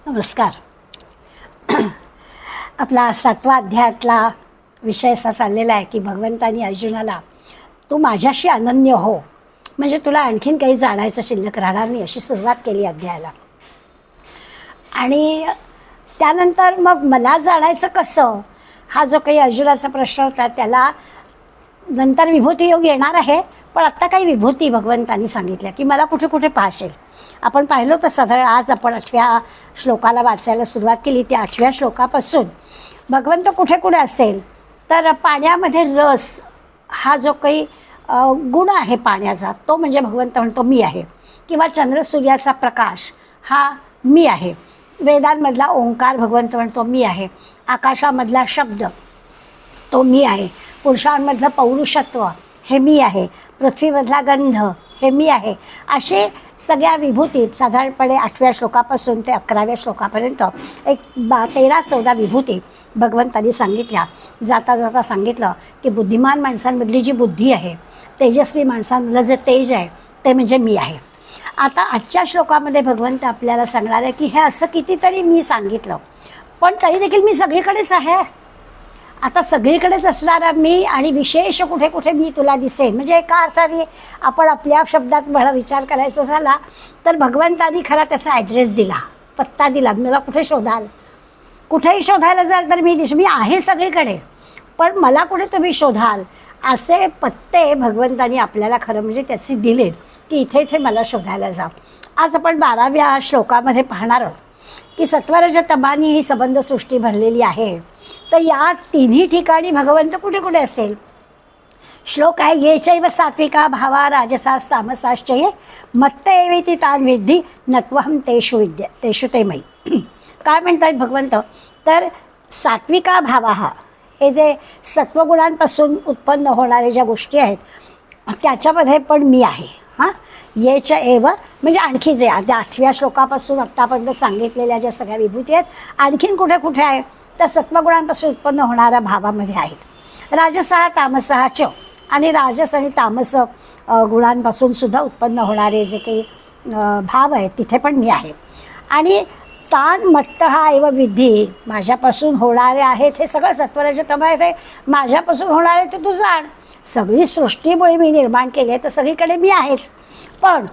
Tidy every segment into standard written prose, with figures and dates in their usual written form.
नमस्कार. आपला 7वा अध्यायातला विषय असा चाललेला आहे की भगवंतानी अर्जुनाला तू माझ्याशी अनन्य हो, म्हणजे तुला आणखीन काही जाणायचं शिल्लक राहणार नाही, अशी सुरुवात केली अध्यायाला. आणि त्यानंतर मग मला जाणायचं कसं, हा जो काही अर्जुनाचा प्रश्न होता त्याला नंतर विभूती योग येणार आहे, पण आत्ता काही विभूती भगवंतांनी सांगितल्या की मला कुठे कुठे पाहशील. आपण पाहिलं तर साधारण आज आपण 8व्या श्लोकाला वाचायला सुरुवात केली. त्या 8व्या श्लोकापासून भगवंत कुठे कुठे असेल तर पाण्यामध्ये रस हा जो काही गुण आहे पाण्याचा, तो म्हणजे भगवंत म्हणतो मी आहे. किंवा चंद्रसूर्याचा प्रकाश हा मी आहे. वेदांमधला ओंकार भगवंत म्हणतो मी आहे. आकाशामधला शब्द तो मी आहे. पुरुषांमधलं पौरुषत्व हे मी आहे. पृथ्वीमधला गंध हे मी आहे. असे सगळ्या विभूती साधारणपणे 8व्या श्लोकापासून ते 11व्या श्लोकापर्यंत एक 13-14 विभूती भगवंतांनी सांगितल्या. जाता जाता सांगितलं की बुद्धिमान माणसांमधली जी बुद्धी आहे, तेजस्वी माणसांमधलं जे तेज आहे ते म्हणजे मी आहे. आता आजच्या श्लोकामध्ये भगवंत आपल्याला सांगणार आहे की हे असं कितीतरी मी सांगितलं, पण तरी देखील मी सगळीकडेच आहे. आता सगळीकडेच असणारा मी आणि विशेष कुठे कुठे मी तुला दिसेन, म्हणजे एका अर्थाने आपण आपल्या शब्दात मला विचार करायचा झाला तर भगवंतानी खरा त्याचा ॲड्रेस दिला, पत्ता दिला. मला कुठे शोधाल, कुठेही शोधायला जाल तर मी आहे सगळीकडे, पण मला कुठे तुम्ही शोधाल, असे पत्ते भगवंतानी आपल्याला खरं म्हणजे त्याचे दिले की इथे इथे मला शोधायला जा. आज आपण 12व्या श्लोकामध्ये पाहणार आहोत की सत्वरज तमानी ही संबंध सृष्टी भरलेली आहे. तर या तिन्ही ठिकाणी भगवंत कुठे कुठे असेल. श्लोक आहे ये चैव सात्विका भावा राजसास तामसाश्चये मत्त एवेति तान विद्धी नत्वहम तेषु ते मयी. काय म्हणतात भगवंत, तर सात्विका भावा हे जे सत्वगुणांपासून उत्पन्न होणारे ज्या गोष्टी आहेत त्याच्यामध्ये पण मी आहे. हां, येच्या एव म्हणजे आणखी जे त्या 8व्या श्लोकापासून आत्तापर्यंत सांगितलेल्या ज्या सगळ्या विभूती आहेत आणखीन कुठे कुठे आहे तर सत्वगुणांपासून उत्पन्न होणाऱ्या भावामध्ये आहेत. राजसहा तामसहा च, आणि राजस आणि तामस गुणांपासून सुद्धा उत्पन्न होणारे जे काही भाव आहेत तिथे पण मी आहे. आणि तान मत्त हा एव विधी, माझ्यापासून होणारे आहेत हे सगळं सत्वरज तम आहे, माझ्यापासून होणारे ते तू जाण. सगळी सृष्टीमुळे मी निर्माण केली आहे तर सगळीकडे मी आहेच. पण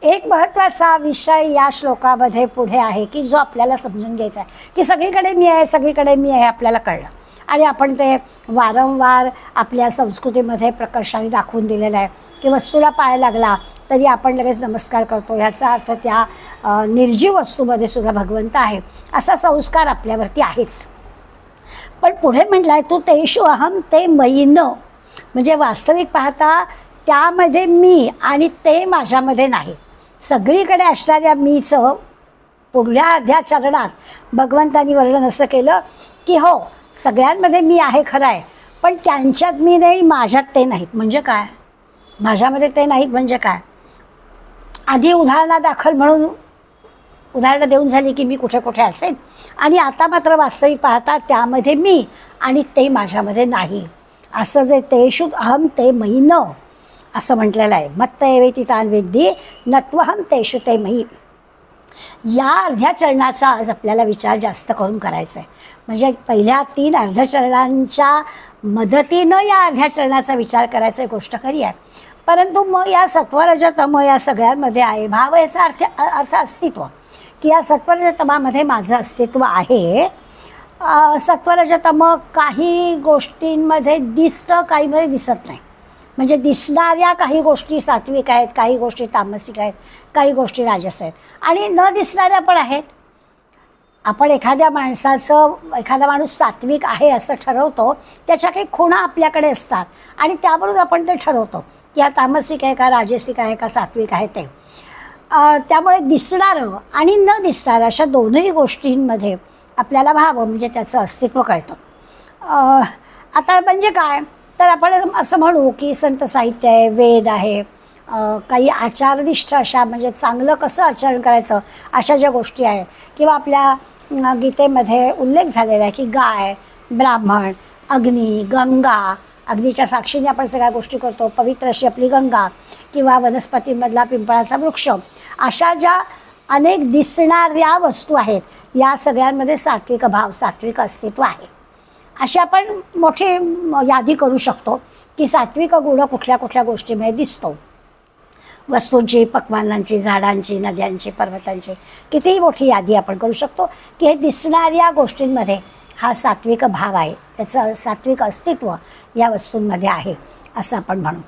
एक महत्त्वाचा विषय या श्लोकामध्ये पुढे आहे की जो आपल्याला समजून घ्यायचा आहे की सगळीकडे मी आहे, सगळीकडे मी आहे आपल्याला कळलं आणि आपण ते वारंवार आपल्या संस्कृतीमध्ये प्रकर्षाने दाखवून दिलेलं आहे की वस्तूला पाय लागला तरी आपण लगेच नमस्कार करतो. ह्याचा अर्थ त्या निर्जीव वस्तूमध्ये सुद्धा भगवंत आहे असा संस्कार आपल्यावरती आहेच. पण पुढे म्हटलं आहे तू तेषु अहम ते मयी न, म्हणजे वास्तविक पाहता त्यामध्ये मी आणि ते माझ्यामध्ये नाही. सगळीकडे असणाऱ्या मीचं पुढल्या अर्ध्या चरणात भगवंतानी वर्णन असं केलं की हो सगळ्यांमध्ये मी आहे खरं आहे, पण त्यांच्यात मी नाही, माझ्यात ते नाहीत. म्हणजे काय, माझ्यामध्ये ते नाहीत म्हणजे काय. आधी उदाहरणादाखल म्हणून उदाहरणं देऊन झाली की मी कुठे कुठे असेल, आणि आता मात्र वास्तविक पाहता त्यामध्ये मी आणि ते माझ्यामध्ये नाही. असं जे तेषु अहम ते मयी न असं म्हटलेलं आहे. मत्त एवेति तान विद्धी नत्वहम तेषु ते मयी. या अर्ध्या चरणाचा आज आपल्याला विचार जास्त करून करायचा आहे. म्हणजे पहिल्या 3 अर्धचरणांच्या मदतीनं या अर्ध्या चरणाचा विचार करायचा गोष्ट खरी आहे. परंतु मग या सत्वरज तम या सगळ्यांमध्ये आहे भाव, याचा अर्थ अस्तित्व, की या सत्वरज तमामध्ये माझं अस्तित्व आहे. सत्वरज तम काही गोष्टींमध्ये दिसतं, काहीमध्ये दिसत नाही. म्हणजे दिसणाऱ्या काही गोष्टी सात्विक आहेत, काही गोष्टी तामसिक आहेत, काही गोष्टी राजस आहेत, आणि न दिसणाऱ्या पण आहेत. आपण एखाद्या माणूस सात्विक आहे असं ठरवतो, त्याच्या काही खुणा आपल्याकडे असतात आणि त्यावरून आपण ते ठरवतो की हा तामसिक आहे का, राजसिक आहे का, सात्विक आहे ते. त्यामुळे दिसणारं आणि न दिसणारं अशा दोनही गोष्टींमध्ये आपल्याला भावं म्हणजे त्याचं अस्तित्व कळतं. आता म्हणजे काय, तर आपण असं म्हणू की संत साहित्य आहे, वेद आहे, काही आचारनिष्ठ अशा म्हणजे चांगलं कसं आचरण करायचं अशा ज्या गोष्टी आहेत, किंवा आपल्या गीतेमध्ये उल्लेख झालेला आहे की गाय, ब्राह्मण, अग्नी, गंगा, अग्नीच्या साक्षीने आपण सगळ्या गोष्टी करतो, पवित्र अशी आपली गंगा, किंवा वनस्पतींमधला पिंपळाचा वृक्ष, अशा ज्या अनेक दिसणाऱ्या वस्तू आहेत, या सगळ्यांमध्ये सात्विक भाव, सात्विक अस्तित्व आहे. अशी आपण मोठी यादी करू शकतो की सात्विक गुण कुठल्या कुठल्या गोष्टीमध्ये दिसतो. वस्तूंची, पक्वान्नांची, झाडांची, नद्यांची, पर्वतांची, कितीही मोठी यादी आपण करू शकतो की हे दिसणाऱ्या गोष्टींमध्ये हा सात्विक भाव आहे, त्याचं सात्विक अस्तित्व या वस्तूंमध्ये आहे असं आपण म्हणू.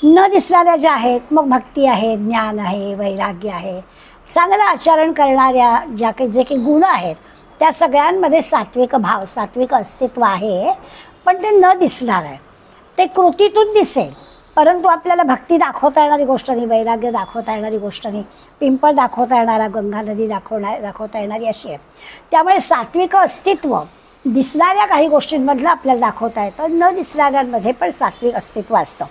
न दिसणाऱ्या ज्या आहेत, मग भक्ती आहे, ज्ञान आहे, वैराग्य आहे, चांगलं आचरण करणाऱ्या ज्या काही जे काही गुण आहेत त्या सगळ्यांमध्ये सात्विक भाव, सात्विक अस्तित्व आहे. पण ते न दिसणार आहे, ते कृतीतून दिसेल, परंतु आपल्याला भक्ती दाखवता येणारी गोष्ट नाही, वैराग्य दाखवता येणारी गोष्ट नाही, पिंपळ दाखवता येणारा, गंगा नदी दाखवता येणारी अशी आहे. त्यामुळे सात्विक अस्तित्व दिसणाऱ्या काही गोष्टींमधलं आपल्याला दाखवता येतं, न दिसणाऱ्यांमध्ये पण सात्विक अस्तित्व असतं.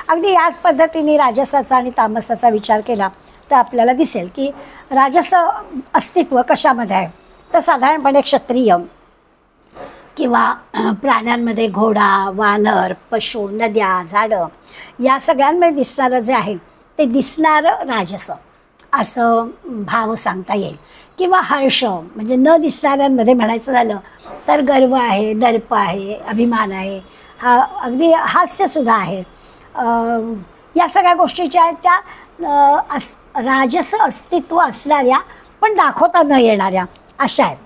अगदी याच पद्धतीने राजसाचा आणि तामसाचा विचार केला तर आपल्याला दिसेल की राजस अस्तित्व कशामध्ये आहे, तर साधारणपणे क्षत्रिय किंवा प्राण्यांमध्ये घोडा, वानर, पशु, नद्या, झाडं या सगळ्यांमध्ये दिसणारं जे आहे ते दिसणारं राजस असं भाव सांगता येईल. किंवा हर्ष म्हणजे न दिसणाऱ्यांमध्ये म्हणायचं झालं तर गर्व आहे, दर्प आहे, अभिमान आहे, हा अगदी हास्यसुद्धा आहे. या सगळ्या गोष्टी ज्या आहेत त्या राजस अस्तित्व असणाऱ्या पण दाखवता न येणाऱ्या अशा आहेत.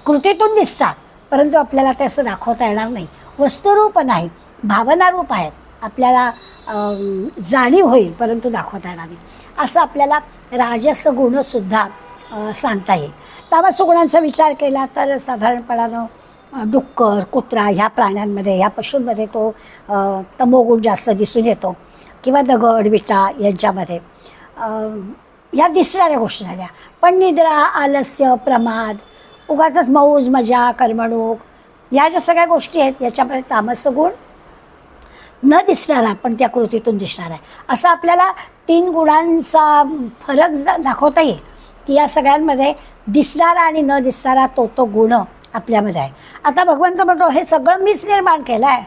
कृतीतून दिसतात परंतु आपल्याला ते असं दाखवता येणार नाही, वस्तुरूप नाही, भावनारूप आहेत, आपल्याला जाणीव होईल परंतु दाखवता येणार नाही. असं आपल्याला राजस गुणसुद्धा सांगता येईल. तामस गुणांचा विचार केला तर साधारणपणानं डुक्कर, कुत्रा ह्या प्राण्यांमध्ये, ह्या पशूंमध्ये तो तमोगुण जास्त दिसून येतो. किंवा दगड, विटा यांच्यामध्ये या दिसणाऱ्या गोष्टी झाल्या. पण निद्रा, आलस्य, प्रमाद, उगाचच मौज, मजा, करमणूक या ज्या सगळ्या गोष्टी आहेत याच्यामध्ये तामस गुण न दिसणारा पण त्या कृतीतून दिसणार आहे. असं आपल्याला 3 गुणांचा फरक दाखवता येईल की या सगळ्यांमध्ये दिसणारा आणि न दिसणारा तो गुण आपल्यामध्ये आहे. आता भगवंत म्हणतो हे सगळं मीच निर्माण केलं आहे,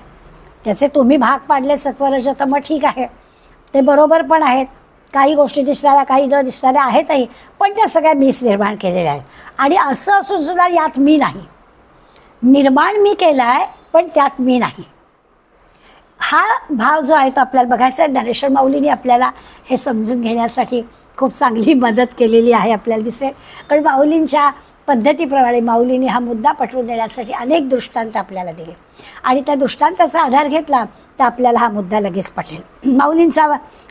त्याचे तुम्ही भाग पाडले सत्वरज तम, ठीक आहे, ते बरोबर पण आहेत. काही गोष्टी दिसणाऱ्या, काही न दिसणाऱ्या आहेतही, पण त्या सगळ्या मीच निर्माण केलेल्या आहेत. आणि असं असून सुद्धा यात मी नाही, निर्माण मी केला आहे पण त्यात मी नाही. हा भाव जो आहे तो आपल्याला बघायचा आहे. ज्ञानेश्वर माऊलींनी आपल्याला हे समजून घेण्यासाठी खूप चांगली मदत केलेली आहे आपल्याला दिसेल. कारण माऊलींच्या पद्धतीप्रमाणे माऊलींनी हा मुद्दा पटवून देण्यासाठी अनेक दृष्टांत आपल्याला दिले आणि त्या दृष्टांताचा आधार घेतला तर आपल्याला हा मुद्दा लगेच पटेल. माऊलींचा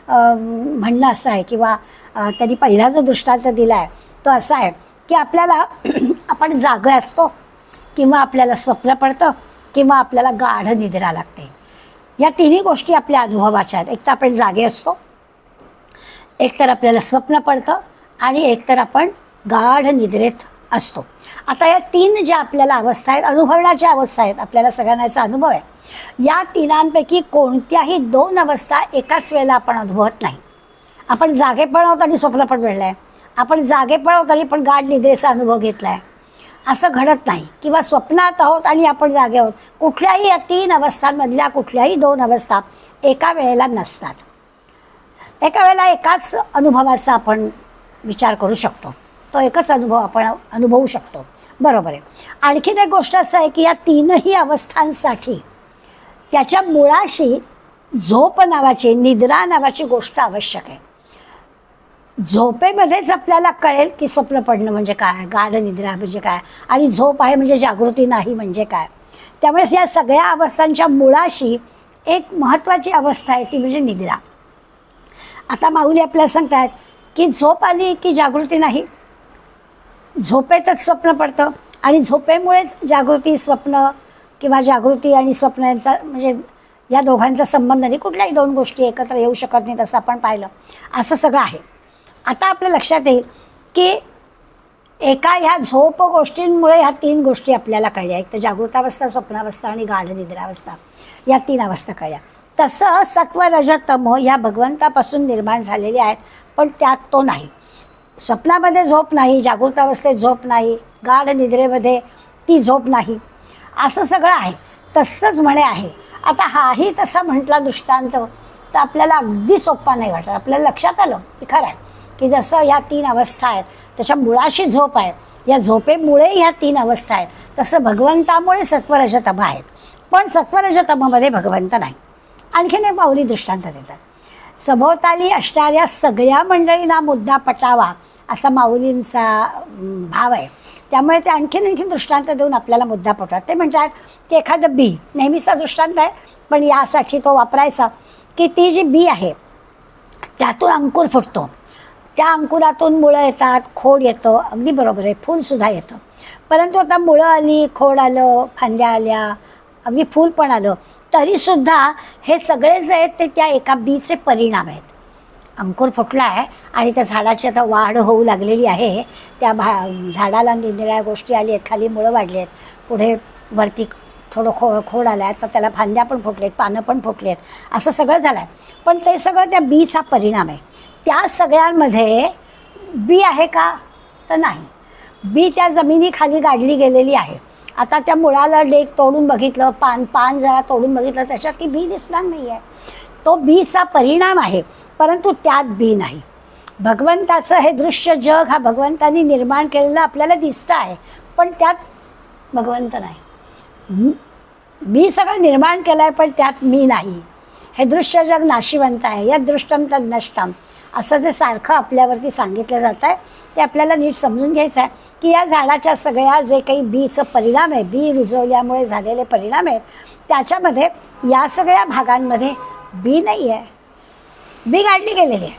म्हणणं असं आहे किंवा त्यांनी पहिला जो दृष्टांत दिला आहे तो असा आहे की आपल्याला आपण जागा असतो किंवा आपल्याला स्वप्न पडतं किंवा आपल्याला गाढ निद्रा लागते. या तिन्ही गोष्टी आपल्या अनुभवाच्या आहेत. एक तर आपण जागे असतो, एक तर आपल्याला स्वप्न पडतं आणि एक तर आपण गाढ निद्रेत असतो. आता या 3 ज्या आपल्याला अवस्था आहेत, अनुभवण्याच्या अवस्था आहेत, आपल्याला सगळ्यांना याचा अनुभव आहे. या 3 कोणत्याही 2 अवस्था एकाच वेळेला आपण अनुभवत नाही. आपण जागेपण आहोत आणि स्वप्न पण वेळलं आहे, आपण जागेपण आहोत आणि पण गाढ निद्रेचा अनुभव घेतला आहे, असं घडत नाही. किंवा स्वप्नात आहोत आणि आपण जागे आहोत, कुठल्याही या 3 अवस्थांमधल्या कुठल्याही 2 अवस्था एका वेळेला नसतात. एका वेळेला एकाच अनुभवाचा आपण विचार करू शकतो, तो एकच अनुभव आपण अनुभवू शकतो, बरोबर आहे. आणखीन एक गोष्ट असं आहे की या 3ही अवस्थांसाठी त्याच्या मुळाशी झोप नावाची, निद्रा नावाची गोष्ट आवश्यक आहे. झोपेमध्येच आपल्याला कळेल की स्वप्न पडणं म्हणजे काय, गाढ निद्रा म्हणजे काय, आणि झोप आहे म्हणजे जागृती नाही म्हणजे काय. त्यामुळे या सगळ्या अवस्थांच्या मुळाशी एक महत्त्वाची अवस्था आहे ती म्हणजे निद्रा. आता माऊली आपल्याला सांगतात की झोप आली की जागृती नाही, झोपेतच स्वप्न पडतं आणि झोपेमुळेच जागृती, स्वप्न किंवा जागृती आणि स्वप्न यांचा म्हणजे या दोघांचा संबंध नाही, कुठल्याही 2 गोष्टी एकत्र येऊ शकत नाहीत असं आपण पाहिलं. असं सगळं आहे. आता आपल्या लक्षात येईल की एका ह्या झोप गोष्टींमुळे ह्या 3 गोष्टी आपल्याला कळल्या. एक तर जागृतावस्था, स्वप्नावस्था आणि गाढ निद्रावस्था, या 3 अवस्था कळल्या. तसं सत्व, रज, तम या भगवंतापासून निर्माण झालेले आहेत पण त्यात तो नाही. स्वप्नामध्ये झोप नाही, जागृतावस्थेत झोप नाही, गाढ निद्रेमध्ये ती झोप नाही, असं सगळं आहे. तसंच म्हणे आहे. आता हाही तसा म्हटला दृष्टांत तर आपल्याला अगदी सोपा नाही वाटत. आपल्याला लक्षात आलं की खरं आहे की जसं ह्या 3 अवस्था आहेत, त्याच्या मुळाशी झोप आहे, या झोपेमुळे ह्या 3 अवस्था आहेत, तसं भगवंतामुळे सत्वरजतम आहेत. पण सत्वरजतममध्ये भगवंत नाही. आणखीन एक माऊली दृष्टांत देतात. सभोवताली असणाऱ्या सगळ्या मंडळींना मुद्दा पटावा असा माऊलींचा भाव आहे. त्यामुळे ते आणखीन दृष्टांत देऊन आपल्याला मुद्दा पटवतात. ते म्हणतात की एखादं बी, नेहमीचा दृष्टांत आहे पण यासाठी तो वापरायचा, की ती जी बी आहे त्यातून अंकुर फुटतो, त्या अंकुरातून मुळं येतात, खोड येतं, अगदी बरोबर आहे, फूलसुद्धा येतं. परंतु आता मुळं आली, खोड आलं, फांद्या आल्या, अगदी फूल पण आलं, तरीसुद्धा हे सगळे जे आहेत ते त्या एका बीचे परिणाम आहेत. अंकुर फुटला आहे आणि त्या झाडाची आता वाढ होऊ लागलेली आहे, त्या झाडाला निरनिराळ्या गोष्टी आली आहेत, खाली मुळं वाढली आहेत, पुढे वरती थोडं खोड आला आहे, तर त्याला फांद्या पण फुटलेत, पानं पण फुटली आहेत, असं सगळं झालं आहे. पण ते सगळं त्या बीचा परिणाम आहे. त्या सगळ्यांमध्ये बी आहे का? तर नाही. बी त्या जमिनीखाली गाडली गेलेली आहे. आता त्या मुळाला डेक तोडून बघितलं, पान जरा तोडून बघितलं, त्याच्यात ती बी दिसणार नाही आहे. तो बीचा परिणाम आहे, परंतु त्यात बी नाही. भगवंताचं हे दृश्य जग हा भगवंतांनी निर्माण केलेलं आपल्याला दिसतं आहे, पण त्यात भगवंत नाही. मी सगळं निर्माण केलं आहे, पण त्यात मी नाही. हे दृश्य जग नाशिवंत आहे, या दृष्टम तद नष्टम असं जे सारखं आपल्यावरती सांगितलं जातं आहे, ते आपल्याला नीट समजून घ्यायचं आहे की या झाडाच्या सगळ्या जे काही बीचं परिणाम आहे, बी रुजवल्यामुळे झालेले परिणाम आहेत, त्याच्यामध्ये या सगळ्या भागांमध्ये बी नाही आहे. बी गाडली गेलेली आहे.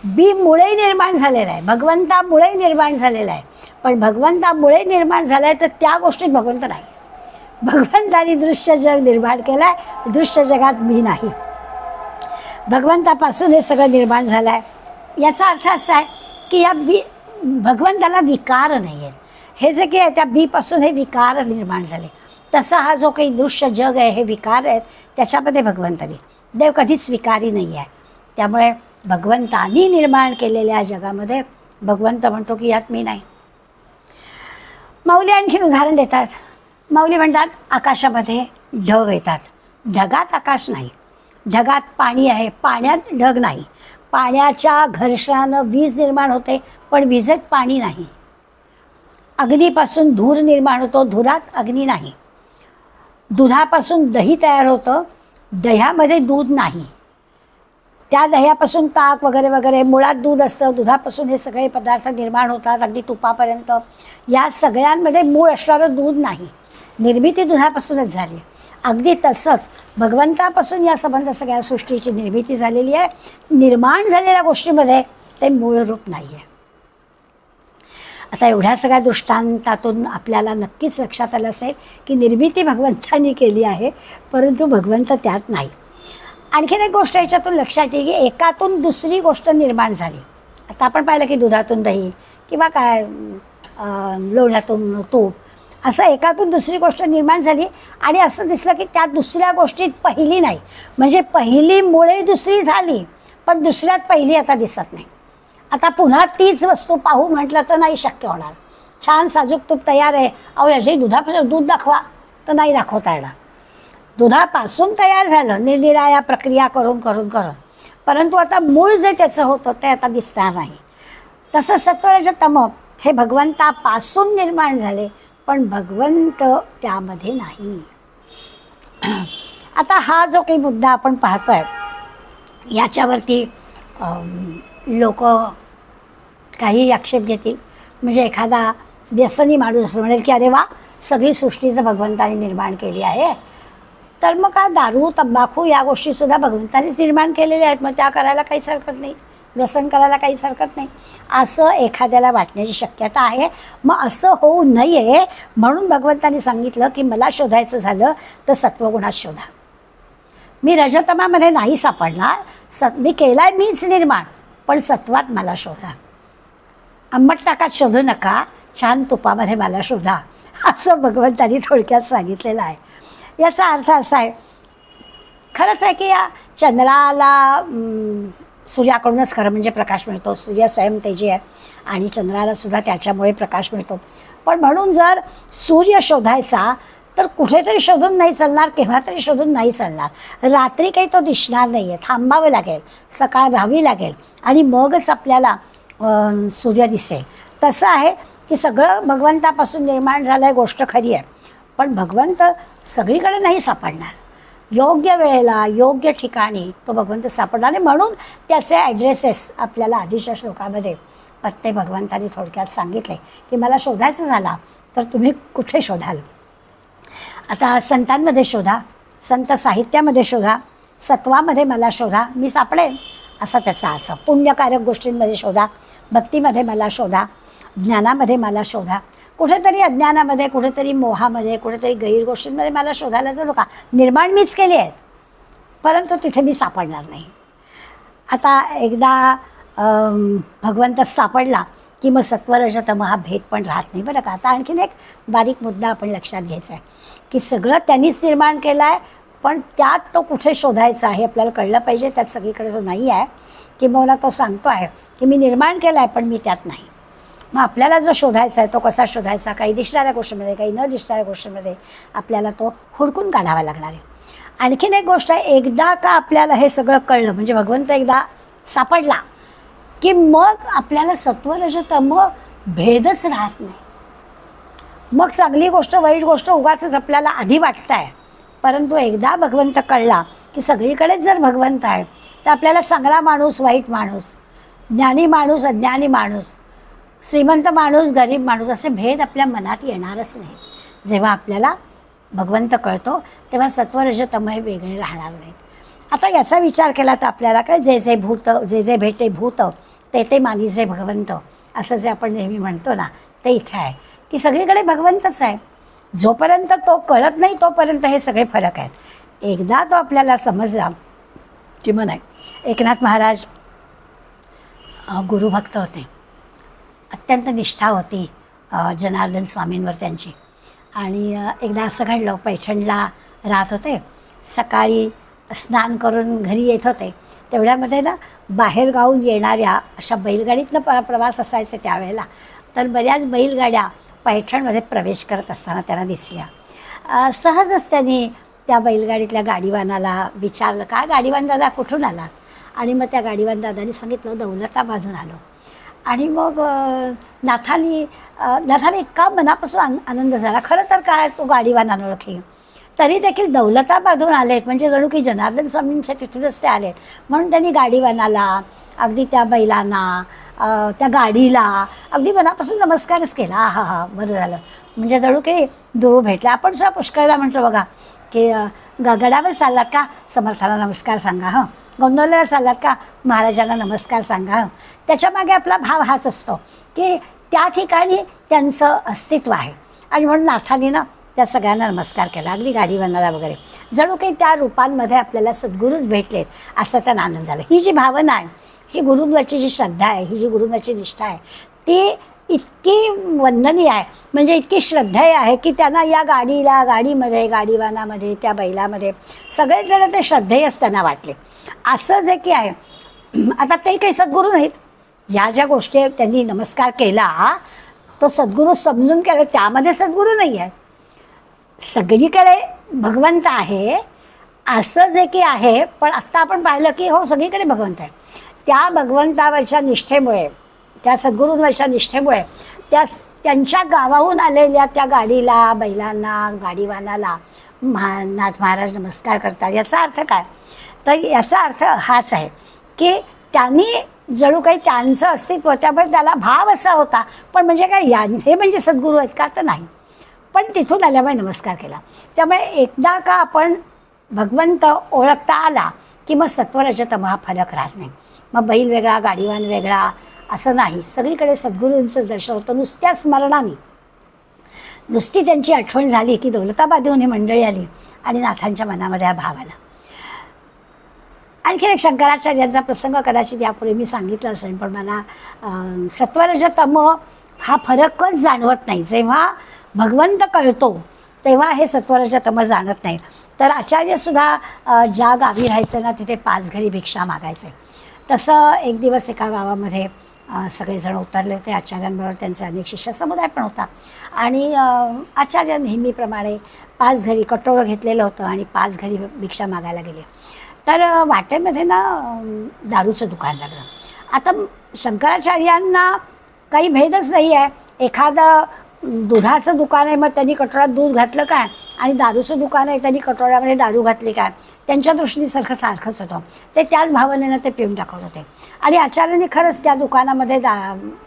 बी मुळे निर्माण झालेलं आहे, भगवंतामुळे निर्माण झालेलं आहे. पण भगवंतामुळे निर्माण झालं आहे तर त्या गोष्टीत भगवंत नाही. भगवंतानी दृश्य जग निर्माण केलं आहे, दृश्य जगात मी नाही. भगवंतापासून हे सगळं निर्माण झालं आहे. याचा अर्थ असा आहे की या बी भगवंताला विकार नाही आहेत. हे जे काही आहे त्या बीपासून हे विकार निर्माण झाले, तसा हा जो काही दृश्य जग आहे हे विकार आहेत, त्याच्यामध्ये भगवंत नाही. देव कधीच विकारी नाही आहे. त्यामुळे भगवंतानी निर्माण केलेल्या जगामध्ये भगवंत म्हणतो की यात मी नाही. माऊली आणखीन उदाहरण देतात. माऊली म्हणतात आकाशामध्ये ढग येतात, ढगात आकाश नाही. ढगात पाणी आहे, पाण्यात ढग नाही. पाण्याच्या घर्षणानं वीज निर्माण होते, पण विजेत पाणी नाही. अग्नीपासून धूर निर्माण होतो, धुरात अग्नी नाही. दुधापासून दही तयार होतं, दह्यामध्ये दूध नाही. त्या दह्यापासून ताक वगैरे वगैरे, मुळात दूध असतं, दुधापासून हे सगळे पदार्थ निर्माण होतात, अगदी तुपापर्यंत. या सगळ्यांमध्ये मूळ असणारं दूध नाही. निर्मिती दुधापासूनच झाली. अगदी तसंच भगवंतापासून या संबंध सगळ्या सृष्टीची निर्मिती झालेली आहे. निर्माण झालेल्या गोष्टीमध्ये ते मूळ रूप नाही आहे. आता एवढ्या सगळ्या दृष्टांतातून आपल्याला नक्कीच लक्षात आलं असेल की निर्मिती भगवंतांनी केली आहे, परंतु भगवंत त्यात नाही. आणखीन एक गोष्ट याच्यातून लक्षात येईल की एकातून दुसरी गोष्ट निर्माण झाली. आता आपण पाहिलं की दुधातून दही किंवा काय लोण्यातून तूप, असं एकातून दुसरी गोष्ट निर्माण झाली आणि असं दिसलं की त्या दुसऱ्या गोष्टीत पहिली नाही. म्हणजे पहिली मुळे दुसरी झाली, पण दुसऱ्यात पहिली आता दिसत नाही. आता पुन्हा तीच वस्तू पाहू म्हटलं तर नाही शक्य होणार. छान साजूक तूप तयार आहे, अहो याची दुधापासून दूध दाखवा तर नाही दाखवता येणार. दुधापासून तयार झालं निरनिराळ्या प्रक्रिया करून करून करून, परंतु आता मूळ जे त्याचं होतं ते आता दिसणार नाही. तसं सत्वरजतम हे भगवंतापासून निर्माण झाले, पण भगवंत त्यामध्ये नाही. आता हा जो काही मुद्दा आपण पाहतोय याच्यावरती लोक काही आक्षेप घेतील. म्हणजे एखादा व्यसनी माणूस असं म्हणेल की अरे वा, सगळी सृष्टीचं भगवंताने निर्माण केली आहे, तर मग काय दारू तंबाखू या गोष्टीसुद्धा भगवंतानेच निर्माण केलेल्या आहेत, मग त्या करायला काहीच हरकत नाही, व्यसन करायला काहीच हरकत नाही, असं एखाद्याला वाटण्याची शक्यता आहे. मग असं होऊ नये म्हणून भगवंतानी सांगितलं की मला शोधायचं झालं तर सत्वगुणात शोधा. मी रजतमामध्ये नाही सापडणार, मी केलाय मीच निर्माण, पण सत्वात मला शोधा. आंबट ताकात शोधू नका, छान तुपामध्ये मला शोधा, असं भगवंतानी थोडक्यात सांगितलेलं आहे. याचा अर्थ असा आहे, खरंच आहे की या चंद्राला सूर्याकडूनच खरं म्हणजे प्रकाश मिळतो. सूर्य स्वयंतेजी आहे आणि चंद्रालासुद्धा त्याच्यामुळे प्रकाश मिळतो. पण म्हणून जर सूर्य शोधायचा तर कुठेतरी शोधून नाही चालणार, केव्हा तरी शोधून नाही चालणार. रात्री काही तो दिसणार नाही आहे, थांबावं लागेल, सकाळ व्हावी लागेल आणि मगच आपल्याला सूर्य दिसेल. तसं आहे की सगळं भगवंतापासून निर्माण झालं आहे, गोष्ट खरी आहे. पण भगवंत सगळीकडे नाही सापडणार. योग्य वेळेला योग्य ठिकाणी तो भगवंत सापडणार आहे. म्हणून त्याचे ॲड्रेसेस आपल्याला आधीच्या श्लोकामध्ये प्रत्येक भगवंतांनी थोडक्यात सांगितले की मला शोधायचं झाला तर तुम्ही कुठे शोधाल. आता संतांमध्ये शोधा, संत साहित्यामध्ये शोधा, सत्वामध्ये मला शोधा, मी सापडेन असा त्याचा अर्थ. पुण्यकारक गोष्टींमध्ये शोधा, भक्तीमध्ये मला शोधा, ज्ञानामध्ये मला शोधा. कुठेतरी अज्ञानामध्ये, कुठेतरी मोहामध्ये, कुठेतरी गैर गोष्टींमध्ये मला शोधायला जाऊ नका. निर्माण मीच केली आहे, परंतु तिथे मी सापडणार नाही. आता एकदा भगवंत सापडला की मग सत्वरजतम हा भेद पण राहत नाही बरं का. आता आणखीन एक बारीक मुद्दा आपण लक्षात घ्यायचा आहे की सगळं त्यांनीच निर्माण केलं आहे, पण त्यात तो कुठे शोधायचा हे आपल्याला कळलं पाहिजे. त्यात सगळीकडे तो नाही आहे. किंबहुना तो सांगतो आहे की मी निर्माण केलं आहे पण मी त्यात नाही. मग आपल्याला जो शोधायचा आहे तो कसा शोधायचा, काही दिसणाऱ्या गोष्टीमध्ये, काही न दिसणाऱ्या गोष्टीमध्ये आपल्याला तो हुडकून काढावा लागणार आहे. आणखीन एक गोष्ट आहे, एकदा का आपल्याला हे सगळं कळलं म्हणजे भगवंत एकदा सापडला की मग आपल्याला सत्वरजतम भेदच राहत नाही. मग चांगली गोष्ट वाईट गोष्ट उगाचच आपल्याला आधी वाटतं आहे, परंतु एकदा भगवंत कळला की सगळीकडेच जर भगवंत आहे तर आपल्याला चांगला माणूस वाईट माणूस, ज्ञानी माणूस अज्ञानी माणूस, श्रीमंत माणूस गरीब माणूस असे भेद आपल्या मनात येणारच नाही. जेव्हा आपल्याला भगवंत कळतो तेव्हा सत्वरजतम हे वेगळे राहणार नाहीत. आता याचा विचार केला तर आपल्याला काय जे जे भूत जे जे भेटे भूत ते ते मानिजे भगवंत असं जे आपण नेहमी म्हणतो ना, ते इथे आहे की सगळीकडे भगवंतच आहे. जोपर्यंत तो कळत नाही तोपर्यंत हे सगळे फरक आहेत. एकदा तो आपल्याला समजला की मग नाही. एकनाथ महाराज गुरुभक्त होते, अत्यंत निष्ठा होती जनार्दन स्वामींवर त्यांची. आणि एकदा असं घडलं, पैठणला राहत होते, सकाळी स्नान करून घरी येत होते, तेवढ्यामध्ये ना बाहेर गावून येणाऱ्या अशा बैलगाडीतनं प्रवास असायचे त्यावेळेला. तर बऱ्याच बैलगाड्या पैठणमध्ये प्रवेश करत असताना त्यांना दिसल्या. सहजच त्यांनी त्या बैलगाडीतल्या गाडीवानाला विचारलं, काय गाडीवान दादा कुठून आलात? आणि मग त्या गाडीवान दादानी सांगितलं दौलताबादहून आलो. आणि मग नाथाने इतका मनापासून आनंद झाला. खरं तर काय तो गाडीवान अनोळखी, तरी देखील दौलताबादहून आलेत म्हणजे जणू की जनार्दन स्वामींच्या तिथूनच ते आलेत. म्हणून त्यांनी गाडीवानाला, अगदी त्या बैलांना, त्या गाडीला अगदी मनापासून नमस्कारच केला. हा हा बरं झालं, म्हणजे जणू की दुरू भेटला. आपण सुद्धा पुष्कळदा म्हणतो बघा की गडावर चाललात का समर्थाला नमस्कार सांगा, हं गोंदवल्यावर चाललात का महाराजांना नमस्कार सांगा. हं त्याच्यामागे आपला भाव हाच असतो की त्या ठिकाणी त्यांचं अस्तित्व आहे. आणि म्हणून नाथाने ना त्या सगळ्यांना नमस्कार केला, अगदी गाडीवानाला वगैरे, जणू काही त्या रूपांमध्ये आपल्याला सद्गुरूच भेटलेत असा त्यांना आनंद झाला. ही जी भावना आहे, ही गुरुंवरची जी श्रद्धा आहे, ही जी गुरुंवरची निष्ठा आहे, ती इतकी वंदनीय आहे, म्हणजे इतकी श्रद्धेय आहे की त्यांना या गाडीला, गाडीमध्ये, गाडीवानामध्ये, त्या बैलामध्ये सगळेच जण ते श्रद्धेयच त्यांना वाटले. असं जे की आहे, आता ते काही सद्गुरू नाहीत. या ज्या गोष्टी त्यांनी नमस्कार केला तो सद्गुरू समजून केला, त्यामध्ये सद्गुरू नाही आहे. सगळीकडे भगवंत आहे असं जे की आहे, पण आत्ता आपण पाहिलं की हो सगळीकडे भगवंत आहे. त्या भगवंतावरच्या निष्ठेमुळे, त्या सद्गुरूंवरच्या निष्ठेमुळे त्यांच्या गावाहून आलेल्या त्या गाडीला, बैलांना, गाडीवानाला नाथ महाराज नमस्कार करतात. याचा अर्थ काय? तर याचा अर्थ हाच आहे की त्यांनी जणू काही त्यांचं अस्तित्व, त्यामुळे त्याला भाव असा होता. पण म्हणजे काय हे म्हणजे सद्गुरू आहेत का? तर नाही, पण तिथून आल्यामुळे नमस्कार केला. त्यामुळे एकदा का आपण भगवंत ओळखता आला की मग सत्वरजतम हा फरक राहत नाही. मग बैल वेगळा, गाडीवान वेगळा असं नाही, सगळीकडे सद्गुरूंचंच दर्शन होतं. नुसत्या स्मरणाने, नुसती त्यांची आठवण झाली की दौलताबादहून ही मंडळी आली आणि नाथांच्या मनामध्ये हा भाव आला. आणखी एक शंकराचार्यांचा प्रसंग कदाचित यापूर्वी मी सांगितलं असेल, पण मला सत्वरजतम हा फरकच जाणवत नाही. जेव्हा भगवंत कळतो तेव्हा हे सत्वरजतम जाणत नाही. तर आचार्यसुद्धा ज्या गावी राहायचं ना तिथे 5 घरी भिक्षा मागायचे. तसं एक दिवस एका गावामध्ये सगळेजण उतरले होते आचार्यांबरोबर, त्यांचे अनेक शिष्य समुदाय पण होता. आणि आचार्य नेहमीप्रमाणे 5 घरी कटोरं घेतलेलं होतं आणि 5 घरी भिक्षा मागायला गेले. तर वाटेमध्ये ना दारूचं दुकान लागलं आता शंकराचार्यांना काही भेदच नाही आहे. एखादं दुधाचं दुकान आहे, मग त्यांनी कटोऱ्यात दूध घातलं काय, आणि दारूचं दुकान आहे त्यांनी कटोऱ्यामध्ये दारू घातली काय, त्यांच्या दृष्टीने सारखंच होतं. ते त्याच भावनेनं ते पिऊन टाकत होते. आणि आचार्यांनी खरंच त्या दुकानामध्ये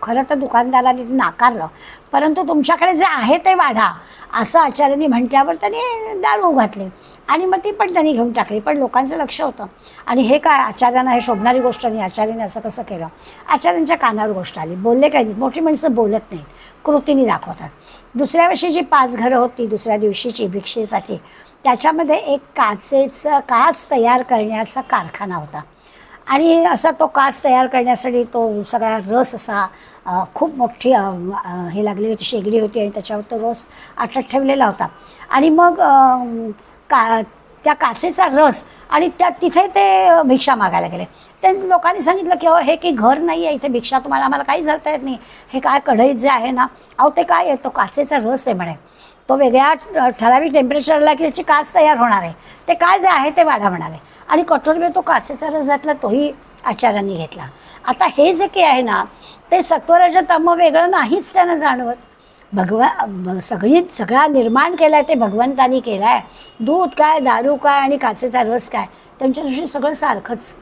खरं तर दुकानदारांनी नाकारलं, परंतु तुमच्याकडे जे आहे ते वाढा असं आचार्यांनी म्हटल्यावर त्यांनी दारू घातली आणि मग ती पण त्यांनी घेऊन टाकली. पण लोकांचं लक्ष होतं. आणि हे काय आचार्यांना हे शोभणारी गोष्ट नाही, आचार्याने असं कसं केलं. आचार्यांच्या कानावर गोष्ट आली, बोलले काय नाही. मोठी माणसं बोलत नाहीत, कृतीने दाखवतात. दुसऱ्या वर्षी जी 5 घरं होती दुसऱ्या दिवशीची भिक्षेसाठी, त्याच्यामध्ये एक काच तयार करण्याचा कारखाना होता. आणि असा तो काच तयार करण्यासाठी तो सगळा रस असा खूप मोठी हे लागली होती, शेगडी होती आणि त्याच्यावर तो रस आटत ठेवलेला होता. आणि मग त्या काचेचा रस आणि तिथे ते भिक्षा मागायला गेले. त्या लोकांनी सांगितलं की हे की घर नाही आहे इथे, भिक्षा आम्हाला काहीच घालता येत नाही. हे काय कढईत जे आहे ना, ते काय आहे, तो काचेचा रस आहे म्हणे. तो वेगळ्या ठराविक टेम्परेचरला की त्याची काच तयार होणार आहे. ते काय जे आहे ते वाढा म्हणाले. आणि कटोरीवर तो काचेचा रस घातला, तोही आचार्यांनी घेतला. आता हे जे काही आहे ना, ते सत्वरज तम वेगळं नाहीच त्यांना जाणवत. सगळा निर्माण केला आहे ते भगवंतानी केला आहे. दूध काय, दारू काय आणि काचेचा रस काय, त्यांच्या दृष्टीने सगळं सारखंच.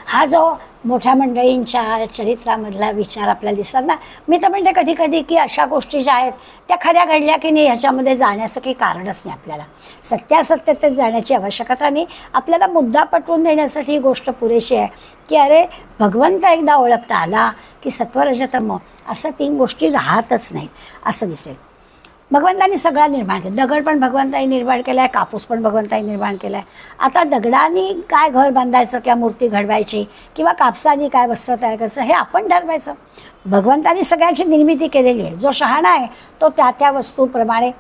हा जो मोठ्या मंडळींच्या चरित्रामधला विचार आपल्याला दिसतात ना, मी तर म्हणते कधी कधी की अशा गोष्टी ज्या आहेत त्या खऱ्या घडल्या की नाही ह्याच्यामध्ये जाण्याचं काही कारणच नाही. आपल्याला सत्यासत्यतेत जाण्याची आवश्यकता नाही. आपल्याला मुद्दा पटवून देण्यासाठी ही गोष्ट पुरेशी आहे की अरे भगवंत एकदा ओळखता आला की सत्वरजतम असं 3 गोष्टी राहतच नाहीत असं दिसेल. भगवंतांनी सगळा निर्माण केला. दगड पण भगवंतांनी निर्माण केला आहे, कापूस पण भगवंतांनी निर्माण केला आहे. आता दगडांनी काय घर बांधायचं किंवा मूर्ती घडवायची किंवा कापसानी काय वस्त्र तयार करायचं हे आपण ठरवायचं. भगवंतांनी सगळ्याची निर्मिती केलेली आहे. जो शहाणा आहे तो त्या वस्तूप्रमाणे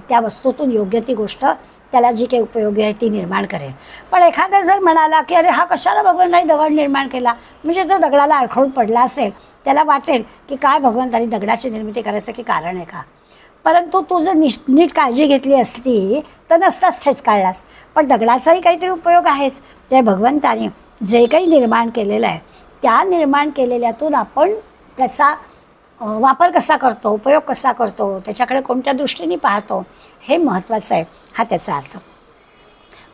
त्या वस्तूतून योग्य ती गोष्ट त्याला जी काही उपयोगी आहे ती निर्माण करेल. पण एखादा जर म्हणाला की अरे हा कशाला भगवंतांनी दगड निर्माण केला, म्हणजे जो दगडाला अडखळून पडला असेल त्याला वाटेल की काय भगवंतांनी दगडाची निर्मिती करायचं की कारण आहे का. परंतु तू जर नीट काळजी घेतली असती तर नसताच ठेच काढलास. पण दगडाचाही काहीतरी उपयोग आहेच. त्या भगवंताने जे काही निर्माण केलेलं आहे त्या निर्माण केलेल्यातून आपण त्याचा वापर कसा करतो, उपयोग कसा करतो, त्याच्याकडे कोणत्या दृष्टीने पाहतो हे महत्त्वाचं आहे. हा त्याचा अर्थ.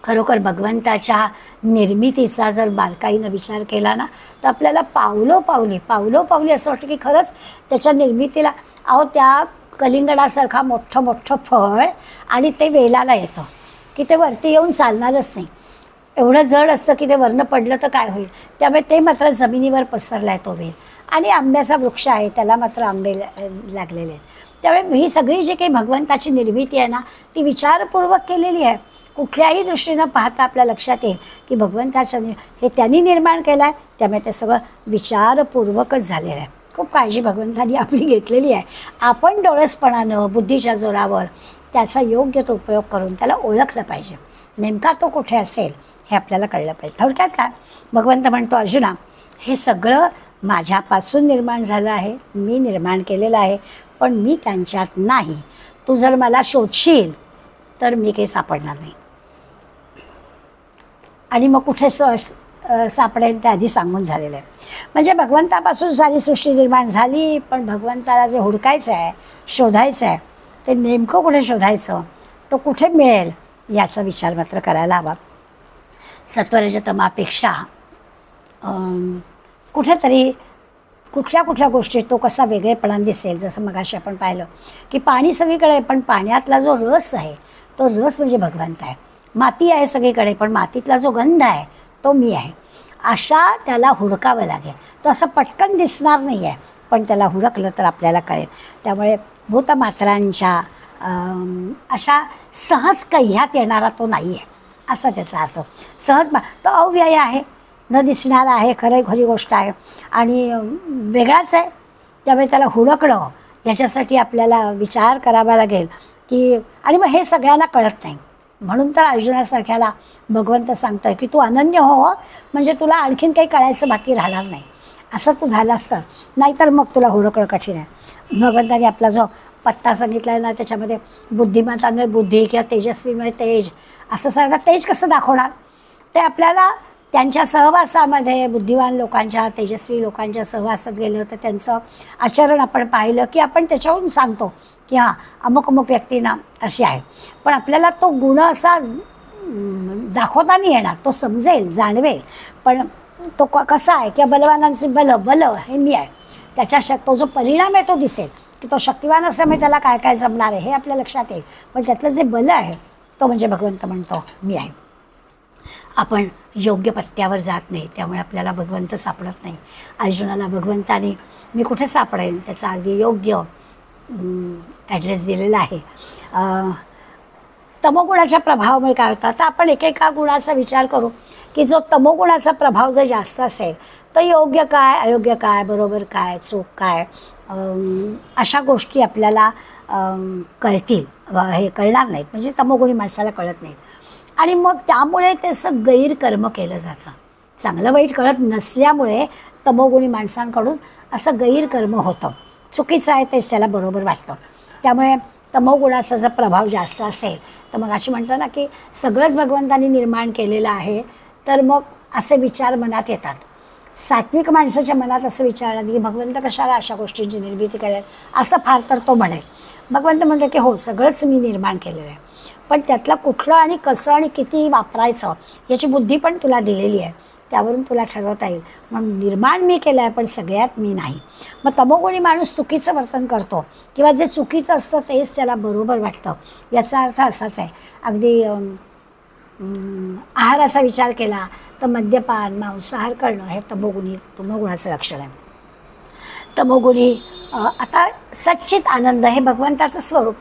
खरोखर भगवंताच्या निर्मितीचा जर बारकाईनं विचार केला ना तर आपल्याला पावलोपावली असं वाटतं की खरंच त्याच्या निर्मितीला त्या कलिंगडासारखा मोठं फळ आणि ते वेलाला येतं की ते वरती येऊन चालणारच नाही. एवढं जड असतं की ते वरनं पडलं तर काय होईल. त्यामुळे ते मात्र जमिनीवर पसरला आहे तो वेल. आणि आंब्याचा वृक्ष आहे त्याला मात्र आंबे लागलेले आहेत. त्यामुळे ही सगळी जी काही भगवंताची निर्मिती आहे ना ती विचारपूर्वक केलेली आहे. कुठल्याही दृष्टीनं पाहता आपल्या लक्षात येईल की भगवंताचं हे त्यांनी निर्माण केलं आहे, त्यामुळे ते सगळं विचारपूर्वकच झालेलं आहे. खूप काळजी भगवंतांनी आपली घेतलेली आहे. आपण डोळसपणानं बुद्धीच्या जोरावर त्याचा योग्य तो उपयोग करून त्याला ओळखलं पाहिजे. नेमका तो कुठे असेल हे आपल्याला कळलं पाहिजे. थोडक्यात काय भगवंत म्हणतो, अर्जुना हे सगळं माझ्यापासून निर्माण झालं आहे, मी निर्माण केलेलं आहे, पण मी त्यांच्यात नाही. तू जर मला शोधशील तर मी काही सापडणार नाही. आणि मग कुठे सापडेल ते आधी सांगून झालेलं आहे. म्हणजे भगवंतापासून सारी सृष्टी निर्माण झाली, पण भगवंताला जे हुडकायचं आहे, शोधायचं आहे, ते नेमकं कुठे शोधायचं, तो कुठे मिळेल याचा विचार मात्र करायला हवा. सत्वरजतमापेक्षा कुठेतरी कुठल्या गोष्टीत तो कसा वेगळेपणा दिसेल. जसं मगाशी आपण पाहिलं की पाणी सगळीकडे आहे, पण पाण्यातला जो रस आहे तो रस म्हणजे भगवंत आहे. माती आहे सगळीकडे, पण मातीतला जो गंध आहे तो मी आहे. अशा त्याला हुडकावं लागेल. तो असं पटकन दिसणार नाही आहे, पण त्याला हुडकलं तर आपल्याला कळेल. त्यामुळे भूतमात्रांच्या अशा सहज कह्यात येणारा तो नाही आहे असा त्याचा अर्थ. सहज तो अव्यय आहे, न दिसणारा आहे, खरी गोष्ट आहे आणि वेगळाच आहे. त्यामुळे त्याला हुडकणं याच्यासाठी आपल्याला विचार करावा लागेल की, आणि मग हे सगळ्यांना कळत नाही. म्हणून तर अर्जुनासारख्याला भगवंत सांगतोय की तू अनन्य हो, म्हणजे तुला आणखीन काही कळायचं बाकी राहणार नाही. असं तू झालास तर, नाहीतर मग तुला हुडकणं कठीण आहे. भगवंताने आपला जो पत्ता सांगितला आहे ना त्याच्यामध्ये बुद्धिमत्तांमुळे बुद्धी किंवा तेजस्वीमुळे तेज असं सांगतात. तेज कसं दाखवणार ते आपल्याला त्यांच्या सहवासामध्ये, बुद्धिवान लोकांच्या, तेजस्वी लोकांच्या सहवासात गेलं तर त्यांचं आचरण आपण पाहिलं की आपण त्याच्यावरून सांगतो की हां, अमुक अमुक व्यक्तींना अशी आहे. पण आपल्याला तो गुण असा दाखवता नाही येणार, तो समजेल, जाणवेल. पण तो कसा आहे की बलवानांचे बल हे मी आहे, त्याच्या तो जो परिणाम आहे तो दिसेल की तो शक्तिवान असल्यामुळे त्याला काय काय जमणार आहे हे आपल्या लक्षात येईल. पण त्यातलं जे बल आहे तो म्हणजे भगवंत म्हणतो मी आहे. आपण योग्य पत्त्यावर जात नाही, त्यामुळे आपल्याला भगवंत सापडत नाही. अर्जुनाला भगवंताने मी कुठे सापडेन त्याचा अगदी योग्य ॲड्रेस दिलेला आहे. तमोगुणाच्या प्रभावामुळे काय होतं, तर आपण एकेका गुणाचा विचार करू की जो तमोगुणाचा प्रभाव जर जास्त असेल तर योग्य काय, अयोग्य काय, बरोबर काय, चूक काय, अशा गोष्टी आपल्याला कळतील, हे कळणार नाहीत. म्हणजे तमोगुणी माणसाला कळत नाहीत. आणि मग त्यामुळे त्याचं गैरकर्म केलं जातं. चांगलं वाईट कळत नसल्यामुळे तमोगुणी माणसांकडून असं गैरकर्म होतं. चुकीचं आहे तेच त्याला बरोबर वाटतं. त्यामुळे तमोगुणाचा जर प्रभाव जास्त असेल तर मग अशी म्हणतात ना की सगळंच भगवंतांनी निर्माण केलेलं आहे, तर मग असे विचार मनात येतात. सात्विक माणसाच्या मनात असं विचारणार की भगवंत कशाला अशा गोष्टींची निर्मिती करेल, असं फार तर तो म्हणेल. भगवंत म्हणतो की हो, सगळंच मी निर्माण केलेलं आहे, पण त्यातलं कुठलं आणि कसं आणि किती वापरायचं याची बुद्धी पण तुला दिलेली आहे, त्यावरून तुला ठरवता येईल. म्हणून निर्माण मी केलं आहे पण सगळ्यात मी नाही. मग तमोगुणी माणूस चुकीचं वर्तन करतो किंवा जे चुकीचं असतं तेच त्याला बरोबर वाटतं. याचा अर्थ असाच आहे. अगदी आहाराचा विचार केला तर मद्यपान, मांसाहार करणं हे तमोगुणाचं लक्षण आहे. तमोगुणी आता सच्चित आनंद हे भगवंताचं स्वरूप.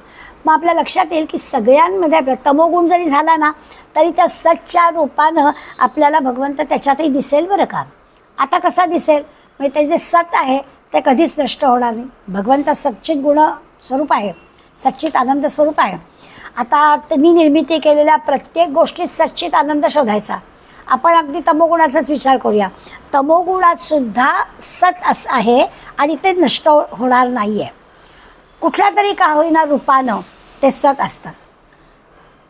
मग आपल्या लक्षात येईल की सगळ्यांमध्ये तमोगुण जरी झाला ना तरी त्या सच्च्या रूपानं आपल्याला भगवंत त्याच्यातही दिसेल बरं का. आता कसा दिसेल, म्हणजे ते जे सत आहे ते कधीच नष्ट होणार नाही. भगवंत सच्चित गुण स्वरूप आहे, सच्चित आनंद स्वरूप आहे. आता त्यांनी निर्मिती केलेल्या प्रत्येक गोष्टीत सच्चित आनंद शोधायचा. आपण अगदी तमोगुणाचाच विचार करूया. तमोगुणात सुद्धा सत असं आहे आणि ते नष्ट होणार नाही आहे. कुठल्या तरी का होईना रूपानं ते सत असतात.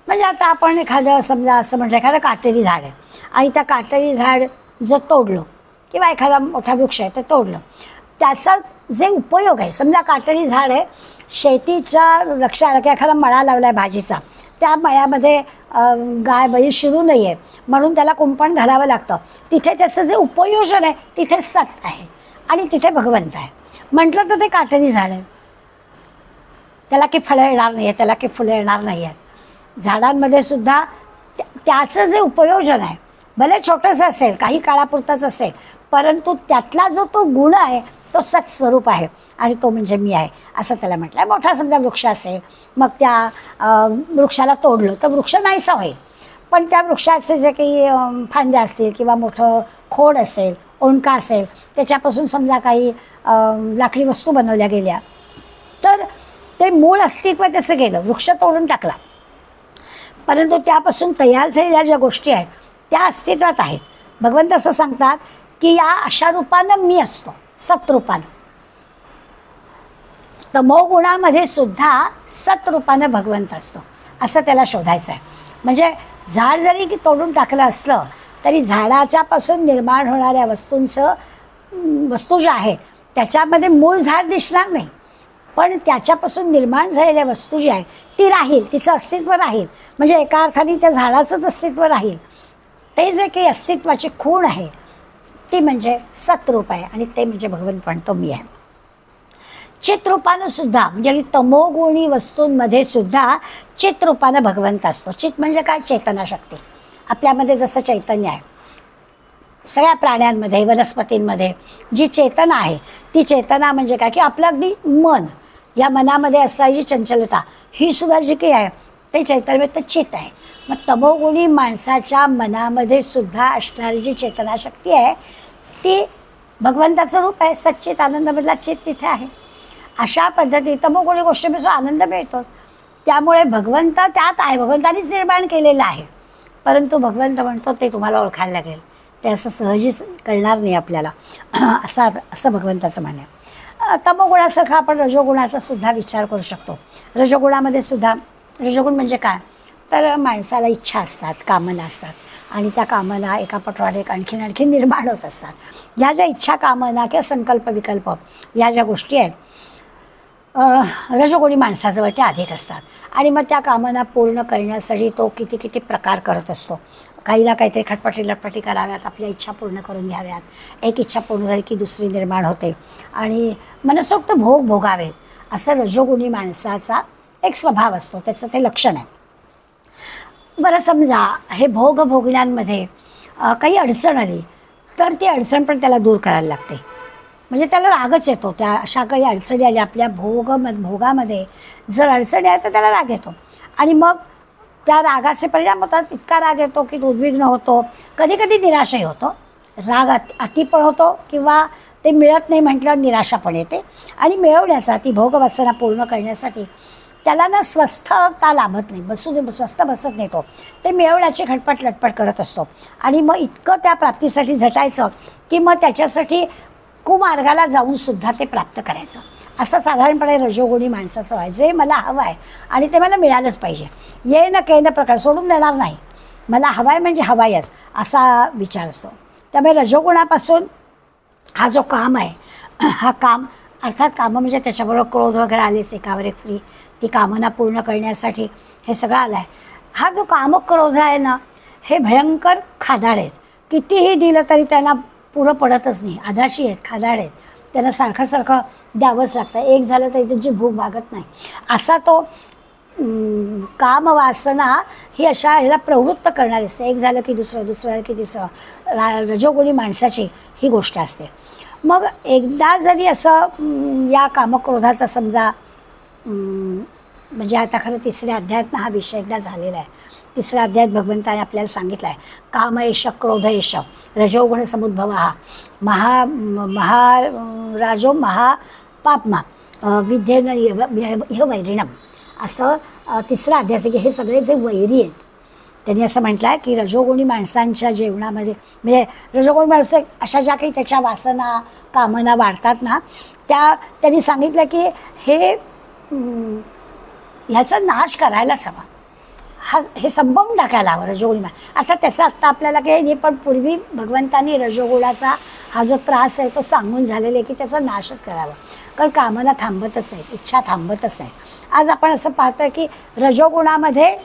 म्हणजे आता आपण एखादं समजा असं म्हटलं, एखादं काटेरी झाड आहे आणि त्या काटेरी झाड जर तोडलं किंवा एखादा मोठा वृक्ष आहे ते तोडलं, त्याचा जे उपयोग आहे, समजा काटेरी झाड आहे, शेतीच्या रक्षाला किंवा एखादा मळा लावला आहे भाजीचा, त्या मळ्यामध्ये गाय बैल शिरू नये म्हणून त्याला कुंपण घालावं लागतं. तिथे त्याचं जे उपयोजन आहे तिथे सत आहे आणि तिथे भगवंत आहे. म्हटलं तर ते काटेरी झाड आहे, त्याला की फळं येणार नाही आहे, त्याला की फुलं येणार नाही आहेत. झाडांमध्ये सुद्धा त्याचं जे उपयोजन आहे, भले छोटंसं असेल, काही काळापुरतंच असेल, परंतु त्यातला जो तो गुण आहे तो सत्स्वरूप आहे आणि तो म्हणजे मी आहे असं त्याला म्हटलं आहे. मोठा समजा वृक्ष असेल, मग त्या वृक्षाला तोडलं तर वृक्ष नाहीसा होईल, पण त्या वृक्षाचे जे काही फांद्या असतील किंवा मोठं खोड असेल, ओंडका असेल, त्याच्यापासून समजा काही लाकडी वस्तू बनवल्या गेल्या तर ते मूळ अस्तित्व त्याचं गेलं, वृक्ष तोडून टाकला, परंतु त्यापासून तयार झालेल्या ज्या गोष्टी आहेत त्या अस्तित्वात आहेत. भगवंत असं सांगतात की या अशा रूपानं मी असतो, सत्रूपानं. तमोगुणामध्ये सुद्धा सत्रूपानं भगवंत असतो असं त्याला शोधायचं आहे. म्हणजे झाड जरी तोडून टाकलं असलं तरी झाडाच्यापासून निर्माण होणाऱ्या वस्तू ज्या आहेत त्याच्यामध्ये मूळ झाड दिसणार नाही, पण त्याच्यापासून निर्माण झालेल्या वस्तू जी आहे ती राहील, तिचं अस्तित्व राहील. म्हणजे एका अर्थाने त्या झाडाचंच अस्तित्व राहील. ते जे काही अस्तित्वाची खूण आहे ती म्हणजे सत्रूप आहे आणि ते म्हणजे भगवंत म्हणतो मी आहे. चित्रूपानं सुद्धा म्हणजे तमोगुणी वस्तूंमध्ये सुद्धा चित्रूपानं भगवंत असतो. चित म्हणजे काय, चेतनाशक्ती. आपल्यामध्ये जसं चैतन्य आहे, सगळ्या प्राण्यांमध्ये, वनस्पतींमध्ये जी चेतना आहे ती चेतना म्हणजे काय की आपलं अगदी मन, या मनामध्ये असणारी जी चंचलता, ही सुद्धा जी काही आहे ते चैतन्य, ते चित आहे. मग तमोगुणी माणसाच्या मनामध्ये सुद्धा असणारी जी चेतनाशक्ती आहे ती भगवंताचं रूप आहे. सच्चित आनंदमधला चित तिथे आहे. अशा पद्धती तमोगुणी गोष्टीपासून आनंद मिळतोच. त्यामुळे भगवंत त्यात आहे, भगवंतानीच निर्माण केलेलं आहे, परंतु भगवंत म्हणतो ते तुम्हाला ओळखायला लागेल, ते असं सहजी कळणार नाही आपल्याला, असं भगवंताचं म्हणणं आहे. तमोगुणासारखा आपण रजोगुणाचा सुद्धा विचार करू शकतो. रजोगुणामध्ये सुद्धा, रजोगुण म्हणजे काय तर माणसाला इच्छा असतात, कामना असतात आणि त्या कामना एका पाठोपाठ एक आणखीन निर्माण होत असतात. ह्या ज्या इच्छा, कामना किंवा संकल्प विकल्प या ज्या गोष्टी आहेत रजोगुणी माणसाजवळ त्या अधिक असतात. आणि मग त्या कामना पूर्ण करण्यासाठी तो किती प्रकार करत असतो. काहीला काहीतरी खटपटी कराव्यात, आपल्या इच्छा पूर्ण करून घ्याव्यात. एक इच्छा पूर्ण झाली की दुसरी निर्माण होते आणि मनसोक्त भोग भोगावेत असं रजोगुणी माणसाचा एक स्वभाव असतो, त्याचं ते लक्षण आहे. बरं, समजा हे भोग भोगण्यांमध्ये काही अडचण आली तर ती अडचण पण त्याला दूर करायला लागते. म्हणजे त्याला रागच येतो. त्या अशा काही अडचणी आल्या आपल्या भोगामध्ये जर अडचणी आल्या तर त्याला राग येतो आणि मग त्या रागाचे परिणाम होतात. इतका राग येतो की उद्विग्न होतो, कधी कधी निराशाही होतो. राग अति पण होतो किंवा ते मिळत नाही म्हटल्यावर निराशा पण येते. आणि मिळवण्याचा ती भोगवासना पूर्ण करण्यासाठी त्याला ना स्वस्थता लाभत नाही, स्वस्थ बसत नाही. तो ते मिळवण्याची लटपट करत असतो आणि मग इतकं त्या प्राप्तीसाठी झटायचं की मग त्याच्यासाठी कुमार्गाला जाऊन सुद्धा ते प्राप्त करायचं. असं साधारणपणे रजोगुणी माणसाचं आहे. जे मला हवं आहे आणि ते मला मिळालंच पाहिजे, ये न काही न प्रकार सोडून देणार नाही, मला हवं आहे म्हणजे हवायच असा विचार असतो. त्यामुळे रजोगुणापासून हा जो काम आहे, हा काम अर्थात कामं म्हणजे त्याच्याबरोबर क्रोध वगैरे आलेच एकावर एक फ्री, ती कामना पूर्ण करण्यासाठी हे सगळं आलं आहे. हा जो कामक्रोध आहे ना, हे भयंकर खादाड आहेत. कितीही दिलं तरी त्यांना पुरं पडतच नाही. आधाशी आहेत, खादाड आहेत. त्यांना सारखं द्यावंच लागतं. एक झालं तरी त्यांची भूक भागत नाही. असा तो कामवासना ही अशा ह्याला प्रवृत्त करणारी असते. एक झालं की दुसरं झालं की तिसरं. रजोगुणी माणसाची ही गोष्ट असते. मग एकदा जरी असं या कामक्रोधाचा समजा म्हणजे आता खरं तिसऱ्या अध्यायात हा विषय एकदा झालेला आहे. तिसऱ्या अध्यायात भगवंताने आपल्याला सांगितलं आहे, काम एष क्रोध एष रजोगुण समुद्भव हा महाराजो महापापमा विद्येन ह्य वैरिणम. असं तिसरा अध्याय आहे की हे सगळे जे वैरी आहेत त्यांनी असं म्हटलं आहे की रजोगुणी माणसांच्या जीवनामध्ये म्हणजे रजोगुणी माणूस अशा ज्या काही त्याच्या वासना कामना वाढतात ना, त्यांनी सांगितलं की ह्याचा नाश करायलाच हवा. हे संपवून टाकायला हवं रजोगुणी. अर्थात त्याचा आत्ता आपल्याला काही नाही, पण पूर्वी भगवंतांनी रजोगुणाचा हा जो त्रास आहे तो सांगून झालेला आहे की त्याचा नाशच करावा. कारण कामना थांबतच आहे, इच्छा थांबतच आहे. आज आपण असं पाहतोय की रजोगुणामध्ये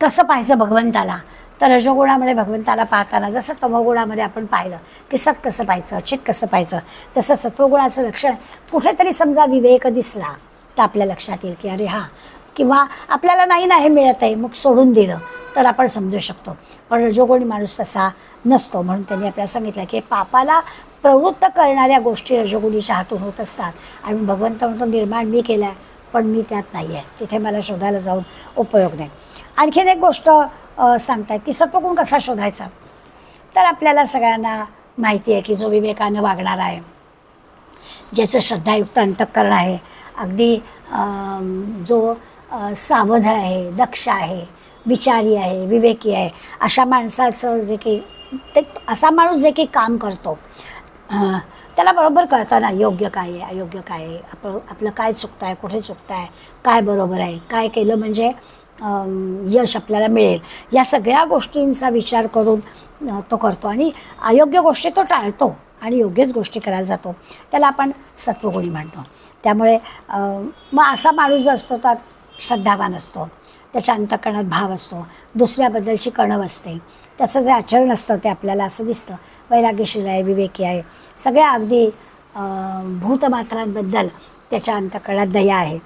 कसं पाहायचं भगवंताला, तर रजोगुणामध्ये भगवंताला पाहताना जसं तमोगुणामध्ये आपण पाहिलं की सत कसं पाहायचं, चित कसं पाहायचं, तसं सत्वगुणाचं लक्षण कुठेतरी समजा विवेक दिसला तर आपल्या लक्षात येईल की अरे हां, किंवा आपल्याला नाही हे मिळत आहे मग सोडून दिलं तर आपण समजू शकतो. पण रजोगुणी माणूस तसा नसतो. म्हणून त्यांनी आपल्याला सांगितलं की पापाला प्रवृत्त करणाऱ्या गोष्टी रजोगुणीच्या हातून होत असतात. आणि भगवंत म्हणतो निर्माण मी केला आहे पण मी त्यात नाही आहे, तिथे मला शोधायला जाऊन उपयोग नाही. आणखीन एक गोष्ट सांगतायत की सत्वगुण कसा शोधायचा, तर आपल्याला सगळ्यांना माहिती आहे की जो विवेकानं वागणारा आहे, ज्याचं श्रद्धायुक्त अंतःकरण आहे, अगदी जो सावध आहे, दक्ष आहे, विचारी आहे, विवेकी आहे, अशा माणसाचं जे काही असा माणूस जे काही काम करतो त्याला बरोबर कळतं ना योग्य काय आहे, अयोग्य काय आहे, आपलं काय चुकतं आहे, कुठे चुकतं आहे, काय बरोबर आहे, काय केलं म्हणजे यश आपल्याला मिळेल, या सगळ्या गोष्टींचा विचार करून तो करतो आणि अयोग्य गोष्टी तो टाळतो आणि योग्यच गोष्टी करायला जातो. त्याला आपण सत्वगुणी म्हणतो. त्यामुळे मग असा माणूस जो असतो तो श्रद्धावान असतो, त्याच्या अंतःकरणात भाव असतो, दुसऱ्याबद्दलची कणव असते, त्याचं जे आचरण असतं ते आपल्याला असं दिसतं वैराग्यशील आहे, विवेकी आहे, सगळ्या अगदी भूतमात्रांबद्दल त्याच्या अंतःकरणात दया आहे,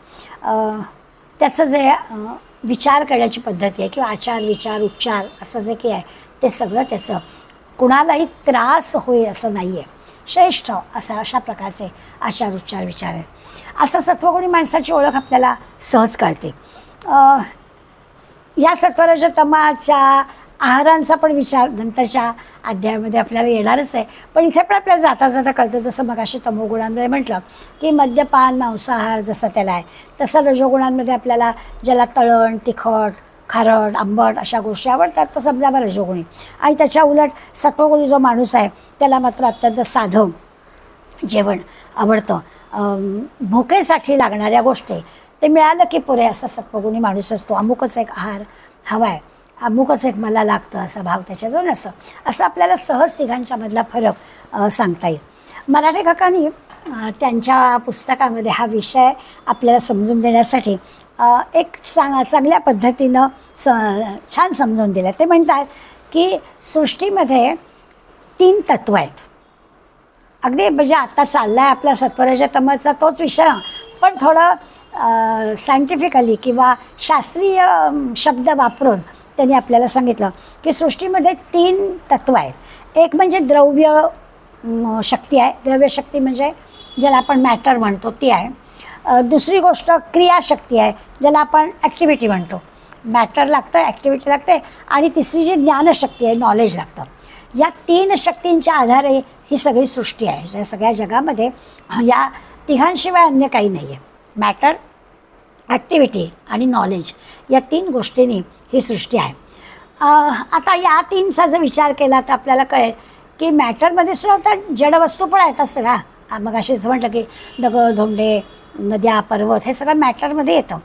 त्याचं जे विचार करण्याची पद्धती आहे किंवा आचार विचार उच्चार असं जे काही आहे ते सगळं त्याचं कुणालाही त्रास होईल असं नाही आहे, श्रेष्ठ अशा प्रकारचे आचार उच्चार विचार आहेत. असं सत्वगुणी माणसाची ओळख आपल्याला सहज कळते. या सत्वरजतमाच्या आहारांचा पण विचार नंतरच्या अध्यायामध्ये आपल्याला येणारच आहे. पण इथे पण आपल्याला जाता जाता कळतं, जसं मगाशी तमोगुणांमध्ये म्हटलं की मद्यपान मांसाहार जसं त्याला आहे, तसं रजोगुणांमध्ये आपल्याला ज्याला तळण तिखट खारट आंबट अशा गोष्टी आवडतात तो समजा रजोगुणी. आणि त्याच्या उलट सत्वगुणी जो माणूस आहे त्याला मात्र अत्यंत साधं जेवण आवडतं, भुकेसाठी लागणाऱ्या गोष्टी ते मिळालं की पुरे असा सत्वगुणी माणूस असतो. अमुकच एक आहार हवा आहे अमुकच एक मला लागतं असा भाव त्याच्याजवळ नसतं. असं आपल्याला सहज तिघांच्या मधला फरक सांगता येईल. मराठे काकांनी त्यांच्या पुस्तकामध्ये हा विषय आपल्याला समजून देण्यासाठी एक चांगल्या पद्धतीनं छान समजून दिलं. ते म्हणतात की सृष्टीमध्ये 3 तत्व आहेत. अगदी म्हणजे आता चालला आहे आपला सत्वरजतमाचा तोच विषय, पण थोडं सायंटिफिकली किंवा शास्त्रीय शब्द वापरून त्यांनी आपल्याला सांगितलं की सृष्टीमध्ये 3 तत्व आहेत. एक म्हणजे द्रव्य शक्ती आहे. द्रव्यशक्ती म्हणजे ज्याला आपण मॅटर म्हणतो ती आहे. दुसरी गोष्ट क्रियाशक्ती आहे, ज्याला आपण ॲक्टिव्हिटी म्हणतो. मॅटर लागतं, ॲक्टिव्हिटी लागते. आणि तिसरी जी ज्ञानशक्ती आहे, नॉलेज लागतं. या 3 शक्तींच्या आधारे ही सगळी सृष्टी आहे. या सगळ्या जगामध्ये या तिघांशिवाय अन्य काही नाही आहे. मॅटर, ॲक्टिव्हिटी आणि नॉलेज या 3 गोष्टींनी ही सृष्टी आहे. आता या 3चा जर विचार केला तर आपल्याला कळेल की मॅटरमध्ये सुद्धा आता जडवस्तू पण आहेत सगळ्या. मग अशीच म्हटलं की दगड, धोंडे, नद्या, पर्वत हे सगळं मॅटरमध्ये येतं.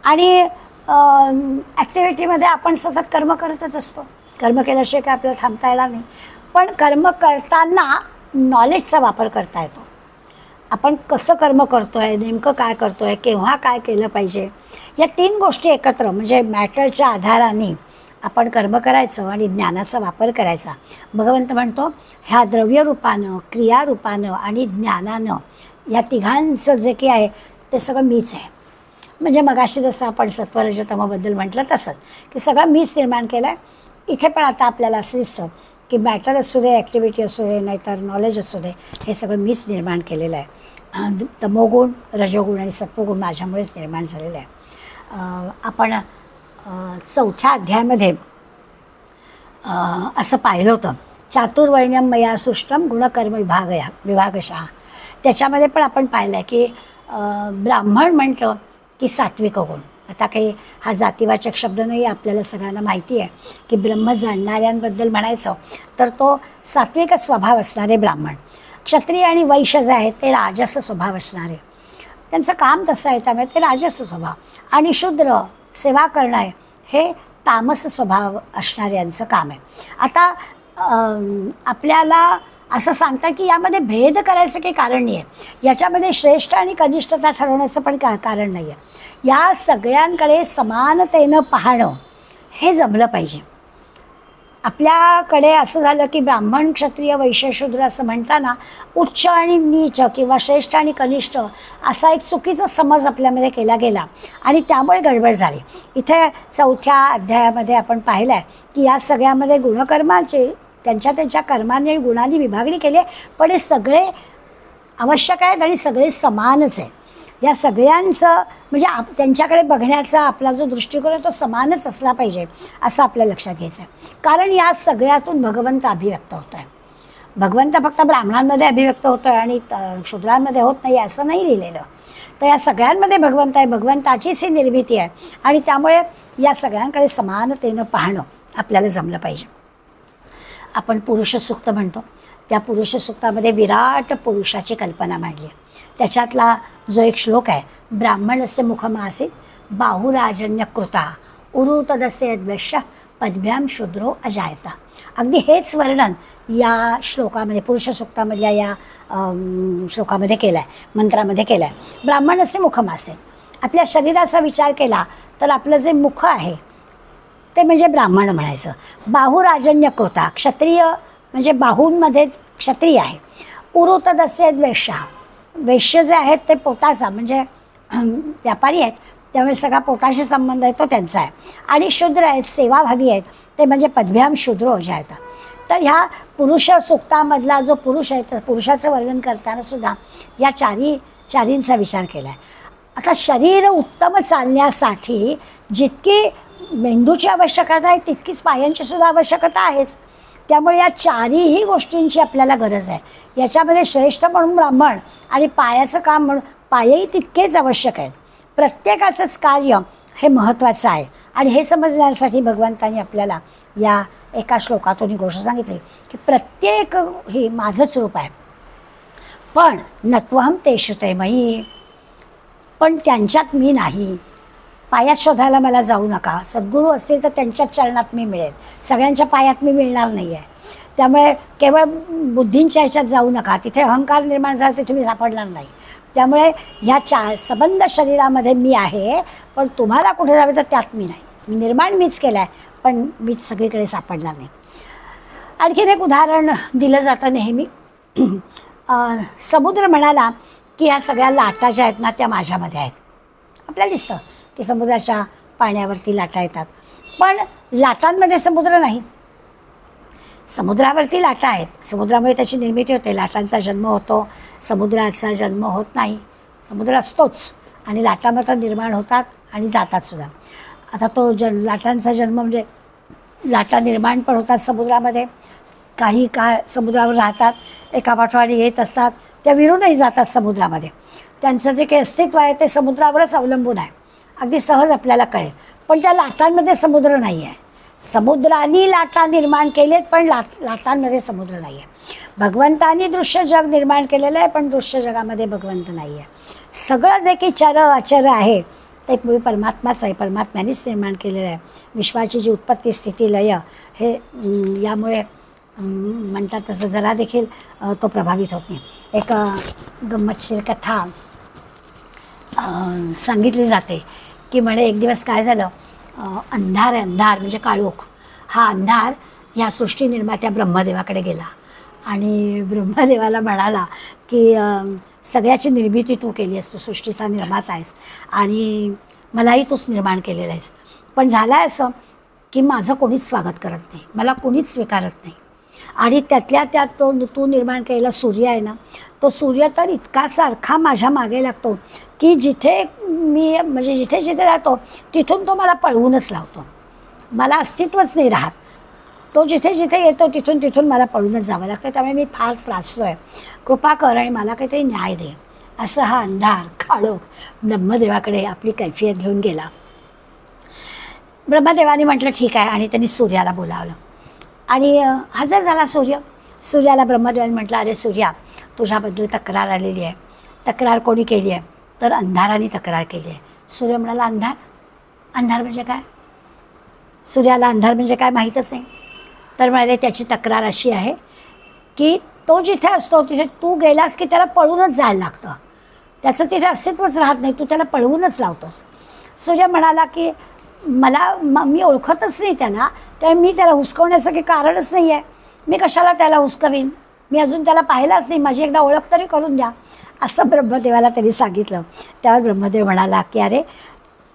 आणि ॲक्टिव्हिटीमध्ये आपण सतत कर्म करतच असतो. कर्म केल्याशिवाय काय आपल्याला थांबता येणार नाही. पण कर्म करताना नॉलेजचा वापर करता येतो. आपण कसं कर्म करतो आहे, नेमकं काय करतो आहे, केव्हा काय केलं पाहिजे, या 3 गोष्टी एकत्र म्हणजे मॅटरच्या आधाराने आपण कर्म करायचं आणि ज्ञानाचा वापर करायचा. भगवंत म्हणतो ह्या द्रव्यरूपानं, क्रियारूपानं आणि ज्ञानानं या तिघांचं जे काही आहे ते सगळं मीच आहे. म्हणजे मगाशी जसं आपण सत्वरजतमाबद्दल म्हटलं तसंच की सगळं मीच निर्माण केलं आहे. इथे पण आता आपल्याला असं दिसतं की मॅटर असू दे, ॲक्टिव्हिटी असू दे, नाहीतर नॉलेज असू दे, हे सगळं मीच निर्माण केलेलं आहे. तमोगुण, रजोगुण आणि सत्वगुण माझ्यामुळेच निर्माण झालेलं आहे. आपण 4थ्या अध्यायामध्ये असं पाहिलं होतं, चातुर्वर्ण्यम मया सृष्टम गुणकर्म विभागशः. त्याच्यामध्ये पण आपण पाहिलं आहे की ब्राह्मण म्हटलं की सात्विक गुण. आता काही हा जातीवाचक शब्द नाही, आपल्याला सगळ्यांना माहिती आहे की ब्रह्म जाणणाऱ्यांबद्दल म्हणायचं तर तो सात्विक स्वभाव असणारे ब्राह्मण. क्षत्रिय आणि वैश्य जे आहेत ते राजस स्वभाव असणारे, त्यांचं काम तसं आहे, त्यामुळे ते राजस स्वभाव. आणि शूद्र सेवा करणं आहे हे तामस स्वभाव असणाऱ्यांचं काम आहे. आता आपल्याला असं सांगतात की यामध्ये भेद करायचं काही कारण नाही आहे. याच्यामध्ये श्रेष्ठ आणि कनिष्ठता ठरवण्याचं पण कारण नाही आहे. या सगळ्यांकडे समानतेनं पाहणं हे जमलं पाहिजे. आपल्याकडे असं झालं की ब्राह्मण, क्षत्रिय, वैश्य, शूद्र असं म्हणताना उच्च आणि नीच किंवा श्रेष्ठ आणि कनिष्ठ असा एक चुकीचा समज आपल्यामध्ये केला गेला आणि त्यामुळे गडबड झाली. इथे 4थ्या अध्यायामध्ये आपण पाहिलं आहे की या सगळ्यामध्ये गुणकर्माचे त्यांच्या कर्माने गुणांनी विभागणी केली आहे, पण हे सगळे आवश्यक आहेत आणि सगळे समानच आहे. या सगळ्यांचं म्हणजे त्यांच्याकडे बघण्याचा आपला जो दृष्टिकोन आहे तो समानच असला पाहिजे असं आपल्या लक्षात घ्यायचं आहे. कारण या सगळ्यातून भगवंत अभिव्यक्त होतो आहे. भगवंत फक्त ब्राह्मणांमध्ये अभिव्यक्त होतो आहे आणि शूद्रांमध्ये होत नाही असं नाही लिहिलेलं. तर या सगळ्यांमध्ये भगवंत आहे, भगवंताचीच ही निर्मिती आहे आणि त्यामुळे या सगळ्यांकडे समानतेनं पाहणं आपल्याला जमलं पाहिजे. आपण पुरुष सूक्त म्हणतो, त्या पुरुष सूक्तामध्ये विराट पुरुषाची कल्पना मांडली आहे. त्याच्यातला जो एक श्लोक आहे, ब्राह्मणस्य मुखमासीत बाहुराजन्य कृता उरुतदस्य द्वेष्य पद्भ्याम शूद्रो अजायता. अगदी हेच वर्णन या श्लोकामध्ये, पुरुष सूक्तामधल्या या श्लोकामध्ये केलं आहे, मंत्रामध्ये केलं आहे. ब्राह्मणस्य मुखमासीत, आपल्या शरीराचा विचार केला तर आपलं जे मुख आहे ते म्हणजे ब्राह्मण म्हणायचं. बाहुराजन्य कृता, क्षत्रिय म्हणजे बाहूंमध्ये क्षत्रिय आहे. उरुतदस्य द्वेष्य, वैश्य जे आहेत ते पोटाचा म्हणजे व्यापारी आहेत, त्यामुळे सगळा पोटाशी संबंध आहे तो त्यांचा आहे. आणि शूद्र आहेत, सेवाभावी आहेत, ते म्हणजे पद्भ्याम शूद्रो अजायता. तर ह्या पुरुष सूक्तामधला जो पुरुष आहे तर पुरुषाचं वर्णन करताना सुद्धा या चारींचा विचार केला आहे. आता शरीर उत्तम चालण्यासाठी जितकी मेंदूची आवश्यकता आहे तितकीच पायांची सुद्धा आवश्यकता आहेच. त्यामुळे या चारीही गोष्टींची आपल्याला गरज आहे. याच्यामध्ये श्रेष्ठ म्हणून ब्राह्मण आणि पायाचं काम म्हणून पायही तितकेच आवश्यक आहेत. प्रत्येकाचंच कार्य हे महत्त्वाचं आहे आणि हे समजण्यासाठी भगवंतांनी आपल्याला या एका श्लोकातून ही गोष्ट सांगितली की प्रत्येक हे माझंच रूप आहे, पण नत्वहम तेषु ते मयी, पण त्यांच्यात मी नाही. पायात शोधायला मला जाऊ नका. सद्गुरू असतील तर त्यांच्याच चरणात मी मिळेल, सगळ्यांच्या पायात मी मिळणार नाही आहे. त्यामुळे केवळ बुद्धींच्या ह्याच्यात जाऊ नका, तिथे अहंकार निर्माण झाला तर तुम्ही सापडणार नाही. त्यामुळे ह्या सबंध शरीरामध्ये मी आहे, पण तुम्हाला कुठे जावे तर त्यात मी नाही. निर्माण मीच केलं आहे, पण मीच सगळीकडे सापडणार नाही. आणखीन एक उदाहरण दिलं जातं नेहमी. समुद्र म्हणाला की ह्या सगळ्या लाटा ज्या आहेत ना त्या माझ्यामध्ये आहेत. आपल्याला दिसतं की समुद्राच्या पाण्यावरती लाटा येतात, पण लाटांमध्ये समुद्र नाही. समुद्रावरती लाटा आहेत, समुद्रामुळे त्याची निर्मिती होते, लाटांचा जन्म होतो. समुद्राचा जन्म होत नाही, समुद्र असतोच आणि लाटा मात्र निर्माण होतात आणि जातात सुद्धा. आता तो लाटांचा जन्म म्हणजे लाटा निर्माण पण होतात समुद्रामध्ये, काही काळ समुद्रावर राहतात, एका पाठोपाठ येत असतात, त्या विरूनही जातात समुद्रामध्ये. त्यांचं जे काही अस्तित्व आहे ते समुद्रावरच अवलंबून आहे, अगदी सहज आपल्याला कळेल. पण त्या लाटांमध्ये समुद्र नाही आहे. समुद्राने लाटा निर्माण केलेत, पण लाटांमध्ये समुद्र नाही आहे. भगवंतानी दृश्य जग निर्माण केलेलं आहे, पण दृश्य जगामध्ये भगवंत नाही आहे. सगळं जे काही चर अचर आहे ते मूळ परमात्माच आहे, परमात्म्यानेच निर्माण केलेलं आहे. विश्वाची जी उत्पत्ती स्थिती लय हे यामुळे म्हणतात तसं जरा देखील तो प्रभावित होत नाही. एक गंमतशीर कथा सांगितली जाते की म्हणे एक दिवस काय झालं, अंधार म्हणजे काळोख, हा अंधार ह्या सृष्टी निर्मात्या ब्रह्मदेवाकडे गेला आणि ब्रह्मदेवाला म्हणाला की सगळ्याची निर्मिती तू केली आहेस, तू सृष्टीचा निर्माता आहेस आणि मलाही तूच निर्माण केलेलं आहेस, पण झालं आहे असं की माझं कोणीच स्वागत करत नाही, मला कोणीच स्वीकारत नाही. आणि त्यातल्या त्यात तू निर्माण केलेला सूर्य आहे ना, तो सूर्य तर इतका सारखा माझ्या मागे लागतो की जिथे मी म्हणजे जिथे जिथे राहतो तिथून तो मला पळवूनच लावतो, मला अस्तित्वच नाही राहत. तो जिथे जिथे येतो तिथून मला पळूनच जावं लागतं. त्यामुळे मी फार त्रासलो आहे, कृपा कर आणि मला काहीतरी न्याय दे. असं हा अंधार काळोख ब्रह्मदेवाकडे आपली कैफियत घेऊन गेला. ब्रह्मदेवाने म्हटलं ठीक आहे आणि त्यांनी सूर्याला बोलावलं आणि हजर झाला सूर्य. सूर्याला ब्रह्मदेवाने म्हटलं, अरे सूर्या, तुझ्याबद्दल तक्रार आलेली आहे. तक्रार कोणी केली आहे तर अंधाराने तक्रार केली आहे. सूर्य म्हणाला, अंधार म्हणजे काय? सूर्याला अंधार म्हणजे काय माहीतच नाही. तर म्हणाले त्याची तक्रार अशी आहे की तो जिथे असतो तिथे तू गेलास की त्याला पळूनच जायला लागतं, त्याचं तिथे अस्तित्वच राहत नाही, तू त्याला पळवूनच लावतोस. सूर्य म्हणाला की मी ओळखतच नाही त्याला, तर मी त्याला हुसकवण्याचं काही कारणच नाही आहे, मी कशाला त्याला हुसकवीन, मी अजून त्याला पाहिलाच नाही, माझी एकदा ओळख तरी करून द्या, असं ब्रह्मदेवाला त्यांनी सांगितलं. त्यावर ब्रह्मदेव म्हणाला की अरे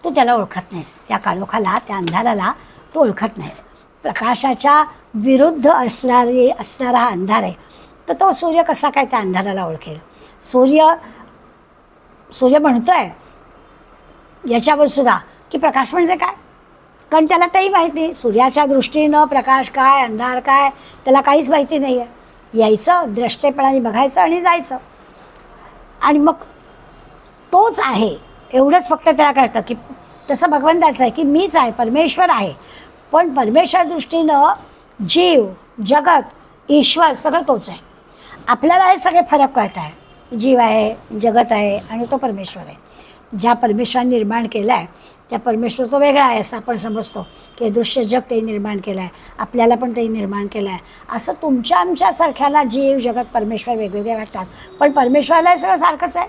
तू त्याला ओळखत नाहीस, त्या काळोखाला, त्या अंधाराला तू ओळखत नाहीस. प्रकाशाच्या विरुद्ध असणारा हा अंधार आहे, तर तो सूर्य कसा काय त्या अंधाराला ओळखेल? सूर्य म्हणतोय याच्यावर सुद्धा की प्रकाश म्हणजे काय, कारण त्याला तेही माहिती नाही. सूर्याच्या दृष्टीनं प्रकाश काय, अंधार काय, त्याला काहीच माहिती नाही आहे. यायचं द्रष्टेपणाने बघायचं आणि जायचं, आणि मग तोच आहे एवढंच फक्त त्याला कळतं. की तसं भगवंताचं आहे की मीच आहे, परमेश्वर आहे, पण परमेश्वर दृष्टीनं जीव, जगत, ईश्वर सगळं तोच आहे. आपल्याला हे सगळे फरक कळत आहे, जीव आहे, जगत आहे आणि तो परमेश्वर आहे. ज्या परमेश्वराने निर्माण केला आहे त्या परमेश्वर तो वेगळा आहे असं आपण समजतो की दृश्य जग ते निर्माण केलं आहे, आपल्याला पण ते निर्माण केलं आहे. असं तुमच्या आमच्यासारख्याला जीव, जगत, परमेश्वर वेगवेगळे वाटतात, पण परमेश्वराला हे सगळं सारखंच आहे,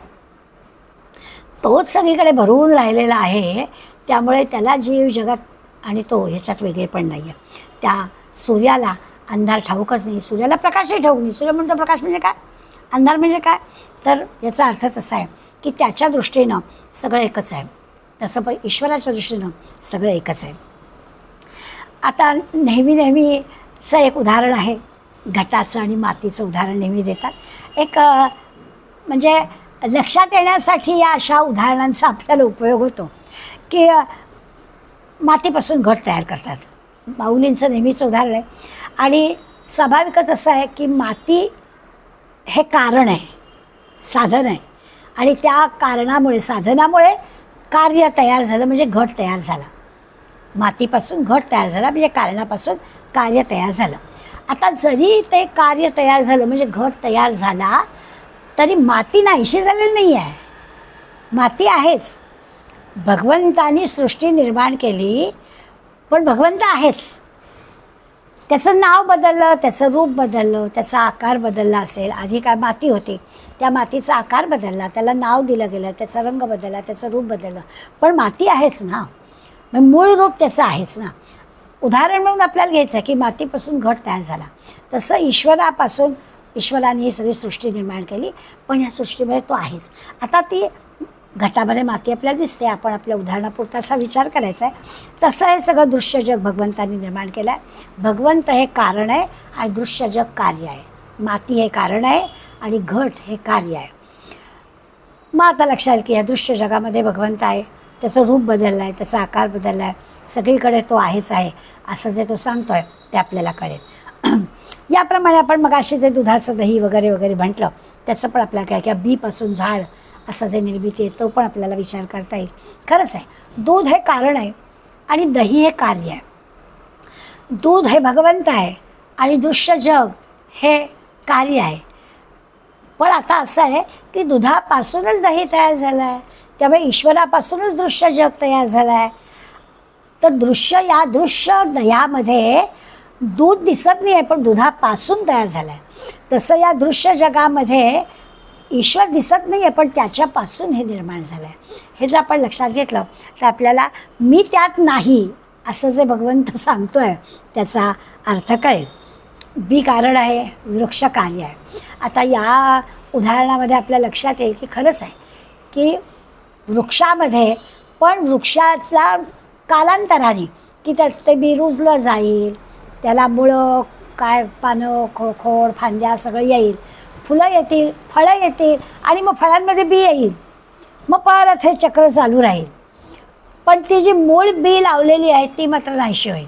तोच सगळीकडे भरून राहिलेला आहे. त्यामुळे त्याला जीव, जगत आणि तो ह्याच्यात वेगळे पण नाही आहे. त्या सूर्याला अंधार ठाऊकच नाही, सूर्याला प्रकाशही ठाऊक नाही. सूर्य म्हणतो प्रकाश म्हणजे काय, अंधार म्हणजे काय, तर याचा अर्थच असा आहे की त्याच्या दृष्टीनं सगळं एकच आहे, तसं पण ईश्वराच्या दृष्टीनं सगळं एकच आहे. आता नेहमीचं एक उदाहरण आहे, घटाचं आणि मातीचं उदाहरण नेहमी देतात. एक म्हणजे लक्षात येण्यासाठी या अशा उदाहरणांचा आपल्याला उपयोग होतो की मातीपासून घट तयार करतात. माऊलींचं नेहमीचं उदाहरण आहे. आणि स्वाभाविकच असं आहे की माती हे कारण आहे, साधन आहे, आणि त्या कारणामुळे, साधनामुळे कार्य तयार झालं म्हणजे घट तयार झाला. मातीपासून घट तयार झाला म्हणजे कारणापासून कार्य तयार झालं. आता जरी ते कार्य तयार झालं म्हणजे घट तयार झाला तरी माती नाहीशी झालेली नाही आहे, माती आहेच. भगवंतानी सृष्टी निर्माण केली, पण भगवंत आहेच. त्याचं नाव बदललं, त्याचं रूप बदललं, त्याचा आकार बदलला असेल. आधी काय माती होती, त्या मातीचा आकार बदलला, त्याला नाव दिलं गेलं, त्याचा रंग बदलला, त्याचं रूप बदललं, पण माती आहेच ना. मग मूळ रूप त्याचं आहेच ना. उदाहरण म्हणून आपल्याला घ्यायचं आहे की मातीपासून घट तयार झाला, तसं ईश्वरापासून ईश्वराने ही सगळी सृष्टी निर्माण केली, पण या सृष्टीमध्ये तो आहेच. आता ती घटामध्ये माती आपल्याला दिसते, आपण आपल्या उदाहरणापुरता असा विचार करायचा आहे. तसं हे सगळं दृश्य जग भगवंतांनी निर्माण केलं आहे. भगवंत हे कारण आहे आणि दृश्य जग कार्य आहे. माती हे कारण आहे आणि घट हे कार्य आहे. मग आता लक्षात येईल की या दृश्य जगामध्ये भगवंत आहे, त्याचं रूप बदललं आहे, त्याचा आकार बदलला आहे, सगळीकडे तो आहेच आहे, असं जे तो सांगतो आहे ते आपल्याला कळेल. याप्रमाणे आपण मग असे जे दुधाचं दही वगैरे वगैरे म्हटलं, त्याचं पण आपल्याला काय किंवा बीपासून झाड असं जे निर्मिती आहे तो पण आपल्याला विचार करता येईल. खरंच आहे, दूध हे कारण आहे आणि दही हे कार्य आहे. दूध हे भगवंत आहे आणि दृश्य जग हे कार्य आहे. पण आता असं आहे की दुधापासूनच दही तयार झालं आहे, त्यामुळे ईश्वरापासूनच दृश्य जग तयार झालं आहे. तर या दृश्य दह्यामध्ये दूध दिसत नाही आहे, पण दुधापासून तयार झालं आहे. तसं या दृश्य जगामध्ये ईश्वर दिसत नाही आहे, पण त्याच्यापासून हे निर्माण झालं आहे. हे जर आपण लक्षात घेतलं तर आपल्याला मी त्यात नाही असं जे भगवंत सांगतो आहे त्याचा अर्थ कळेल. बी कारण आहे, वृक्ष कार्य आहे. आता या उदाहरणामध्ये आपल्या लक्षात येईल की खरंच आहे की वृक्षामध्ये पण वृक्षाचा कालांतराने की त्यात ते बी रुजलं जाईल, त्याला मुळं काय पानं खोड फांद्या सगळं येईल, फुलं येतील, फळं येतील आणि मग फळांमध्ये बी येईल, मग परत हे चक्र चालू राहील. पण ती जी मूळ बी लावलेली आहे ती मात्र नाहीशी होईल.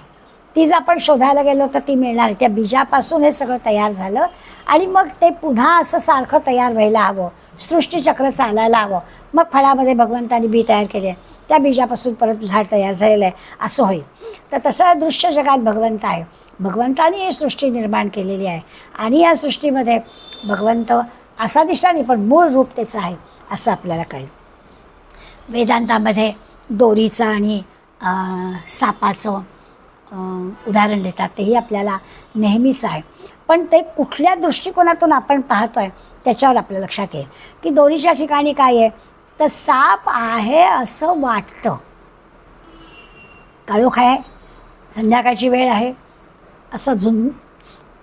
ती जर आपण शोधायला गेलो तर ती मिळणार. त्या बीजापासून हे सगळं तयार झालं आणि मग ते पुन्हा असं सारखं तयार व्हायला हवं, सृष्टीचक्र चालायला हवं. मग फळामध्ये भगवंतानी बी तयार केले आहे, त्या बीजापासून परत झाड तयार झालेलं आहे, असं होईल. तर तसं दृश्य जगात भगवंत आहे. भगवंतानी ही सृष्टी निर्माण केलेली आहे आणि या सृष्टीमध्ये भगवंत असा दिसला नाही, पण मूळ रूप त्याचं आहे असं आपल्याला कळेल. वेदांतामध्ये दोरीचं आणि सापाचं उदाहरण देतात, तेही आपल्याला नेहमीच आहे. पण ते कुठल्या दृष्टिकोनातून आपण पाहतो आहे त्याच्यावर आपल्या लक्षात येईल की दोरीच्या ठिकाणी काय आहे तर साप आहे असं वाटतं. काळोख आहे, संध्याकाळची वेळ आहे, असं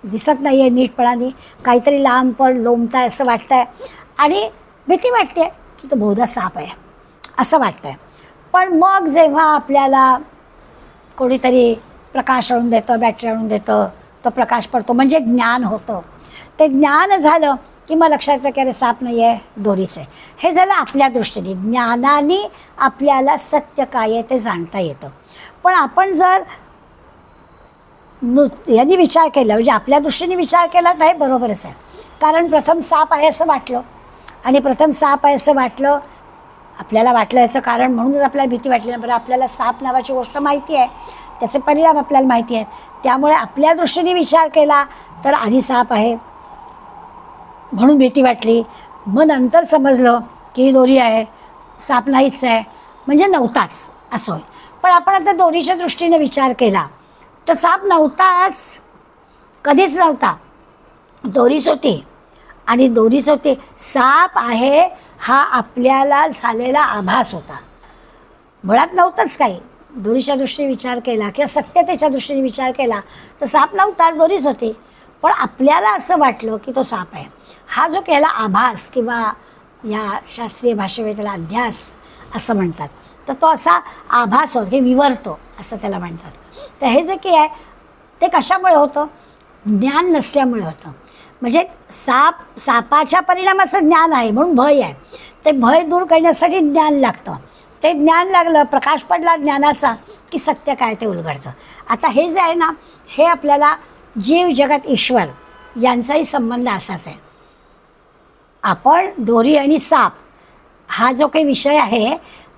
दिसत नाही आहे नीटपणाने, काहीतरी लांब पण लोंबताय असं वाटतं आहे आणि भीती वाटते की तो बहुधा साप आहे असं वाटतं आहे. पण मग जेव्हा आपल्याला कोणीतरी प्रकाश आणून देतं, बॅटरी आणून देतं, तो प्रकाश पडतो म्हणजे ज्ञान होतं. ते ज्ञान झालं की मग लक्षात येतं की अरे साप नाही आहे, दोरीच आहे. हे झालं आपल्या दृष्टीने, ज्ञानाने आपल्याला सत्य काय आहे ते जाणता येतं. पण आपण जर यांनी विचार केला म्हणजे आपल्या दृष्टीने विचार केला तर हे बरोबरच आहे. कारण प्रथम साप आहे असं वाटलं आणि प्रथम साप आहे असं वाटलं, आपल्याला वाटलं याचं कारण म्हणूनच आपल्याला भीती वाटली. बरं, आपल्याला साप नावाची गोष्ट माहिती आहे, त्याचे परिणाम आपल्याला माहिती आहेत, त्यामुळे आपल्या दृष्टीने विचार केला तर आधी साप आहे म्हणून भीती वाटली, मग नंतर समजलं की दोरी आहे, साप नाहीच आहे म्हणजे नव्हताच असं होईल. पण आपण आता दोरीच्या दृष्टीने विचार केला तर साप नव्हताच, कधीच नव्हता, दोरीच होती आणि दोरीच होती. साप आहे हा आपल्याला झालेला आभास होता, मुळात नव्हतंच काही. दोरीच्या दृष्टीने विचार केला किंवा सत्यतेच्या दृष्टीने विचार केला तर साप नव्हताच, दोरीच होती. पण आपल्याला असं वाटलं की तो साप आहे. हा जो केला आभास किंवा या शास्त्रीय भाषेमध्ये त्याला अध्यास असं म्हणतात, तर तो असा आभास होतो की विवरतो असं त्याला म्हणतात. तर हे जे की आहे ते कशामुळे होतं, ज्ञान नसल्यामुळे होतं. म्हणजे सापाच्या परिणामाचं ज्ञान आहे म्हणून भय आहे, ते भय दूर करण्यासाठी ज्ञान लागतं. ते ज्ञान लागलं, प्रकाश पडला ज्ञानाचा की सत्य काय ते उलगडतं. आता हे जे आहे ना हे आपल्याला जीव जगत ईश्वर यांचाही संबंध असाच आहे. आपण दोरी आणि साप हा जो काही विषय आहे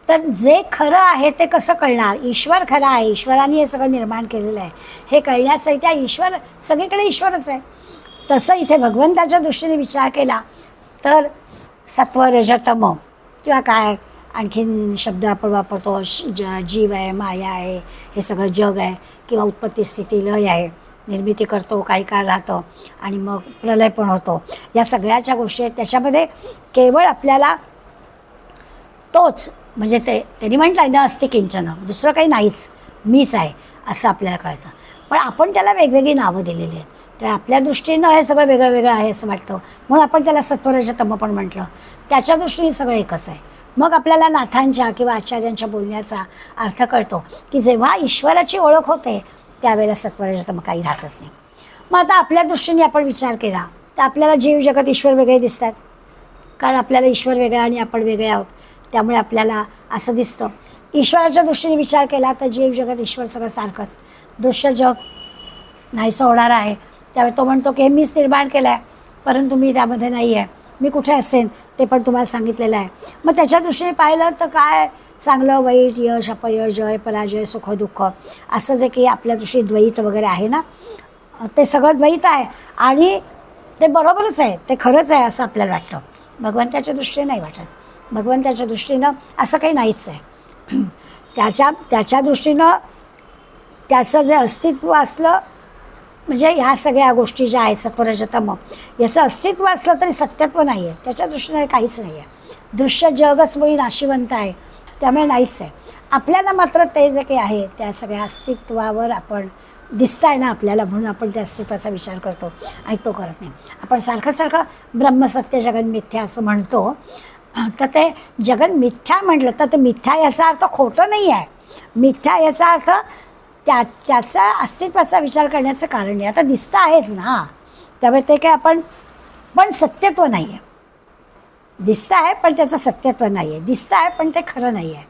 तर जे खरं आहे ते कसं कळणार, ईश्वर खरं आहे, ईश्वराने हे सगळं निर्माण केलेलं आहे, हे कळण्यासाठी त्या ईश्वर सगळीकडे ईश्वरच आहे. तसं इथे भगवंताच्या दृष्टीने विचार केला तर सत्व रज तम किंवा काय आणखीन शब्द आपण वापरतो, जीव आहे, माया आहे, हे सगळं जग आहे, किंवा उत्पत्ती स्थिती लय आहे, निर्मिती करतो, काही काळ राहतो आणि मग प्रलय पण होतो. या सगळ्याच्या गोष्टी आहेत. त्याच्यामध्ये केवळ आपल्याला तोच, म्हणजे त्यांनी म्हटलं ना, अस्ति किंचन, दुसरं काही नाहीच, मीच आहे असं आपल्याला कळतं. पण आपण त्याला वेगवेगळी नावं दिलेली आहेत. तर आपल्या दृष्टीनं हे सगळं वेगळं वेगळं आहे असं वाटतं, म्हणून आपण त्याला सत्वरजतम पण म्हटलं. त्याच्या दृष्टीने सगळं एकच आहे. मग आपल्याला नाथांच्या किंवा आचार्यांच्या बोलण्याचा अर्थ कळतो की जेव्हा ईश्वराची ओळख होते त्यावेळेला सत्वरजतम काही राहतच नाही. मग आता आपल्या दृष्टीने आपण विचार केला तर आपल्याला जीव जगत ईश्वर वेगळे दिसतात, कारण आपल्याला ईश्वर वेगळा आणि आपण वेगळे आहोत, त्यामुळे आपल्याला असं दिसतं. ईश्वराच्या दृष्टीने विचार केला तर जीव जगत ईश्वर सगळं सारखंच, दृश्य जग नाहीसं होणार आहे. त्यावेळी तो म्हणतो की हे मीच निर्माण केलं आहे, परंतु मी त्यामध्ये नाही आहे, मी कुठे असेन ते पण तुम्हाला सांगितलेलं आहे. मग त्याच्या दृष्टीने पाहिलं तर काय, चांगलं वाईट, यश अपयश, जय पराजय, सुख दुःख, असं जे की आपल्या दृष्टीत द्वैत वगैरे आहे ना, ते सगळं द्वैत आहे आणि ते बरोबरच आहे, ते खरंच आहे असं आपल्याला वाटतं. भगवंताच्या दृष्टीने नाही वाटत. भगवंताच्या दृष्टीनं असं काही नाहीच आहे. त्याच्या दृष्टीनं त्याचं जे अस्तित्व असलं, म्हणजे ह्या सगळ्या गोष्टी ज्या आहेत सत्वरजतम, याचं अस्तित्व असलं तरी सत्यत्व नाही आहे. त्याच्या दृष्टीने काहीच नाही आहे. दृश्य जगच मुळी नाशिवंत आहे, त्यामुळे नाहीच आहे. आपल्याला मात्र ते जे काही आहे त्या सगळ्या अस्तित्वावर आपण दिसत आहे ना आपल्याला, म्हणून आपण त्या अस्तित्वाचा विचार करतो आणि तो करत नाही. आपण सारखं सारखं ब्रह्मसत्य जगन मिथ्या असं म्हणतो, तर ते जगन मिथ्या म्हटलं तर ते मिथ्या याचा अर्थ खोटं नाही आहे. मिथ्या याचा अर्थ त्याचा अस्तित्वाचा विचार करण्याचं कारण नाही. आता दिसतं आहेच ना, त्यामुळे ते काय आपण, पण सत्यत्व नाही आहे. दिसतं आहे पण त्याचं सत्यत्व नाही आहे. दिसतं आहे पण ते खरं नाही आहे,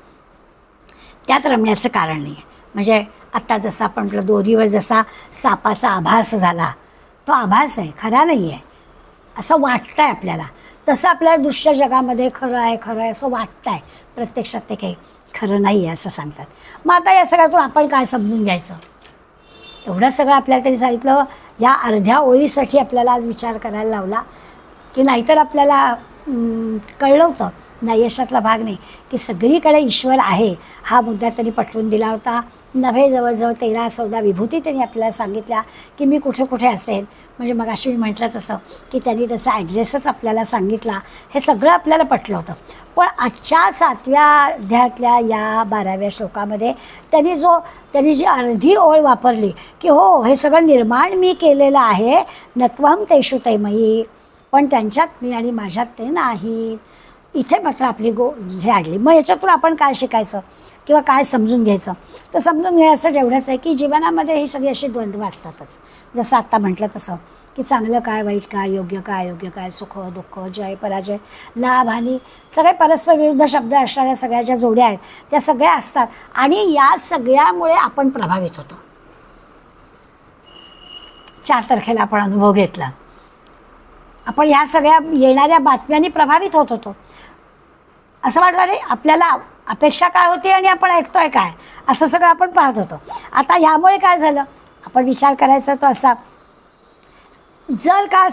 त्यात रमण्याचं कारण नाही आहे. म्हणजे आत्ता जसं आपण म्हटलं दोरीवर जसा सापाचा आभास झाला, तो आभास आहे, खरा नाही आहे असं वाटतं आहे आपल्याला. तसं आपल्याला दृश्य जगामध्ये खरं आहे खरं आहे असं वाटतं आहे, प्रत्यक्षात ते काही खरं नाही आहे असं सांगतात. मग आता या सगळ्यातून आपण काय समजून घ्यायचं, एवढं सगळं आपल्याला तरी सांगितलं. या अर्ध्या ओळीसाठी आपल्याला आज विचार करायला लावला, की नाहीतर आपल्याला कळलं होतं, नैयशातला भाग नाही, की सगळीकडे ईश्वर आहे हा मुद्दा त्यांनी पटवून दिला होता. नव्हे जवळजवळ 13-14 विभूती त्यांनी आपल्याला सांगितल्या की मी कुठे कुठे असेल. म्हणजे मग अशी मी म्हटलं तसं की त्यांनी त्याचा ॲड्रेसच आपल्याला सांगितला, हे सगळं आपल्याला पटलं होतं. पण आजच्या 7व्या अध्यायातल्या या 12व्या श्लोकामध्ये त्यांनी जी अर्धी ओळ वापरली की हो हे सगळं निर्माण मी केलेलं आहे, नत्वहं तेषु तैमयी, पण त्यांच्यात मी आणि माझ्यात ते नाही. इथे मात्र आपली हे आणली. मग याच्यातून आपण काय शिकायचं किंवा काय समजून घ्यायचं, तर समजून घ्यायचं एवढंच आहे की जीवनामध्ये ही सगळी अशी द्वंद्व असतातच. जसं आत्ता म्हटलं तसं की चांगलं काय, वाईट काय, योग्य काय, अयोग्य काय, सुख दुःख, जय पराजय, लाभ हानी, सगळे परस्पर विरुद्ध शब्द असणाऱ्या सगळ्या ज्या जोड्या आहेत त्या सगळ्या असतात. आणि या सगळ्यामुळे आपण प्रभावित होतो. 4 तारखेला आपण अनुभव घेतला, आपण ह्या सगळ्या येणाऱ्या बातम्यांनी प्रभावित होत होतो. असं वाटलं रे आपल्याला अपेक्षा काय होती आणि आपण ऐकतोय काय, असं सगळं आपण पाहत होतो. आता ह्यामुळे काय झालं, आपण विचार करायचा तो असा, जर का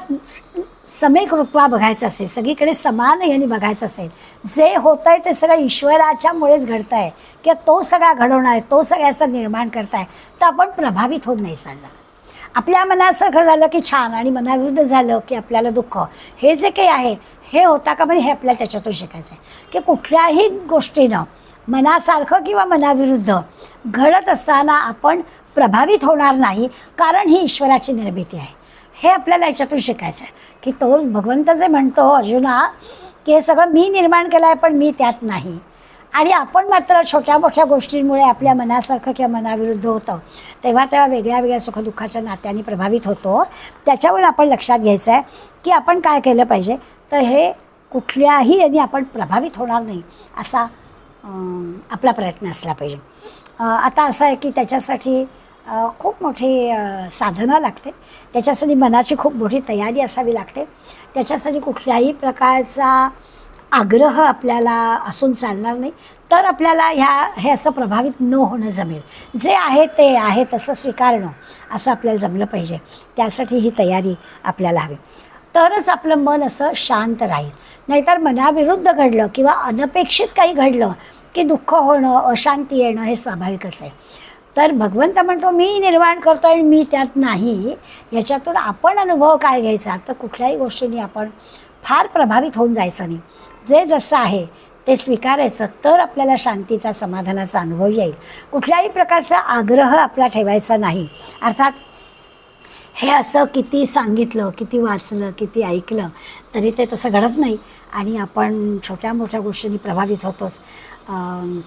समीकृत्वा बघायचं असेल, सगळीकडे समान यांनी बघायचं असेल, जे होतं आहे ते सगळं ईश्वराच्यामुळेच घडतं आहे किंवा तो सगळा घडवणार आहे, तो सगळ्याचं निर्माण करताय, तर आपण प्रभावित होत नाही चाललं. आपल्या मनासारखं झालं की छान आणि मनाविरुद्ध झालं की आपल्याला दुःख, हे जे काही आहे हे होता का म्हणजे हे आपल्याला त्याच्यातून शिकायचं आहे की कुठल्याही गोष्टीनं मनासारखं किंवा मनाविरुद्ध घडत असताना आपण प्रभावित होणार नाही, कारण ही ईश्वराची निर्मिती आहे. हे आपल्याला याच्यातून शिकायचं आहे की तो भगवंत जे म्हणतो अर्जुना की हे सगळं मी निर्माण केलं आहे पण मी त्यात नाही, आणि आपण मात्र छोट्या मोठ्या गोष्टींमुळे आपल्या मनासारखं किंवा मनाविरुद्ध होतं, तेव्हा वेगळ्या वेगळ्या सुखदुःखाच्या नात्याने प्रभावित होतो. त्याच्यावर आपण लक्षात घ्यायचं आहे की आपण काय केलं पाहिजे, तर हे कुठल्याही यांनी आपण प्रभावित होणार नाही असा आपला प्रयत्न असला पाहिजे. आता असं आहे की त्याच्यासाठी खूप मोठी साधना लागते, त्याच्यासाठी मनाची खूप मोठी तयारी असावी लागते. त्याच्यासाठी कुठल्याही प्रकारचा आग्रह आपल्याला असून चालणार नाही, तर आपल्याला हे असं प्रभावित न होणं जमेल. जे आहे ते आहे तसं स्वीकारणं असं आपल्याला जमलं पाहिजे. त्यासाठी ही तयारी आपल्याला हवी. तरच आपलं मन असं शांत राहील. नाहीतर मनाविरुद्ध घडलं किंवा अनपेक्षित काही घडलं की दुःख होणं, अशांती येणं हे स्वाभाविकच आहे. तर भगवंत म्हणतो मी निर्माण करतो आणि मी त्यात नाही. याच्यातून आपण अनुभव काय घ्यायचा, तर कुठल्याही गोष्टींनी आपण फार प्रभावित होऊन जायचं नाही. जे जसं आहे ते स्वीकारायचं, तर आपल्याला शांतीचा, समाधानाचा अनुभव येईल. कुठल्याही प्रकारचा आग्रह आपला ठेवायचा नाही. अर्थात हे असं किती सांगितलं, किती वाचलं, किती ऐकलं तरी ते तसं घडत नाही आणि आपण छोट्या मोठ्या गोष्टींनी प्रभावित होतोच.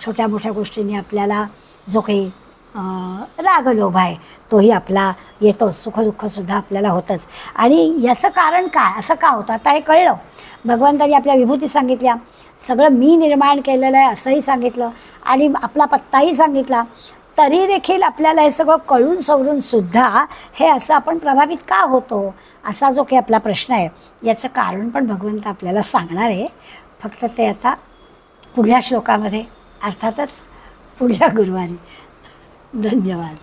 छोट्या मोठ्या गोष्टींनी आपल्याला जो काही राग लोभ आहे तोही आपला येतोच. सुखदुःखसुद्धा आपल्याला होतंच. आणि याचं कारण काय, असं का होतं, आता हे कळलं. भगवंतांनी आपल्या विभूती सांगितल्या, सगळं मी निर्माण केलेलं आहे असंही सांगितलं आणि आपला पत्ताही सांगितला. तरी देखील आपल्याला हे सगळं कळून सवरून सुद्धा हे असं आपण प्रभावित का होतो, असा जो काही आपला प्रश्न आहे, याचं कारण पण भगवंत आपल्याला सांगणार आहे. फक्त ते आता पुढल्या श्लोकामध्ये, अर्थातच पुढल्या गुरुवारी. धन्यवाद.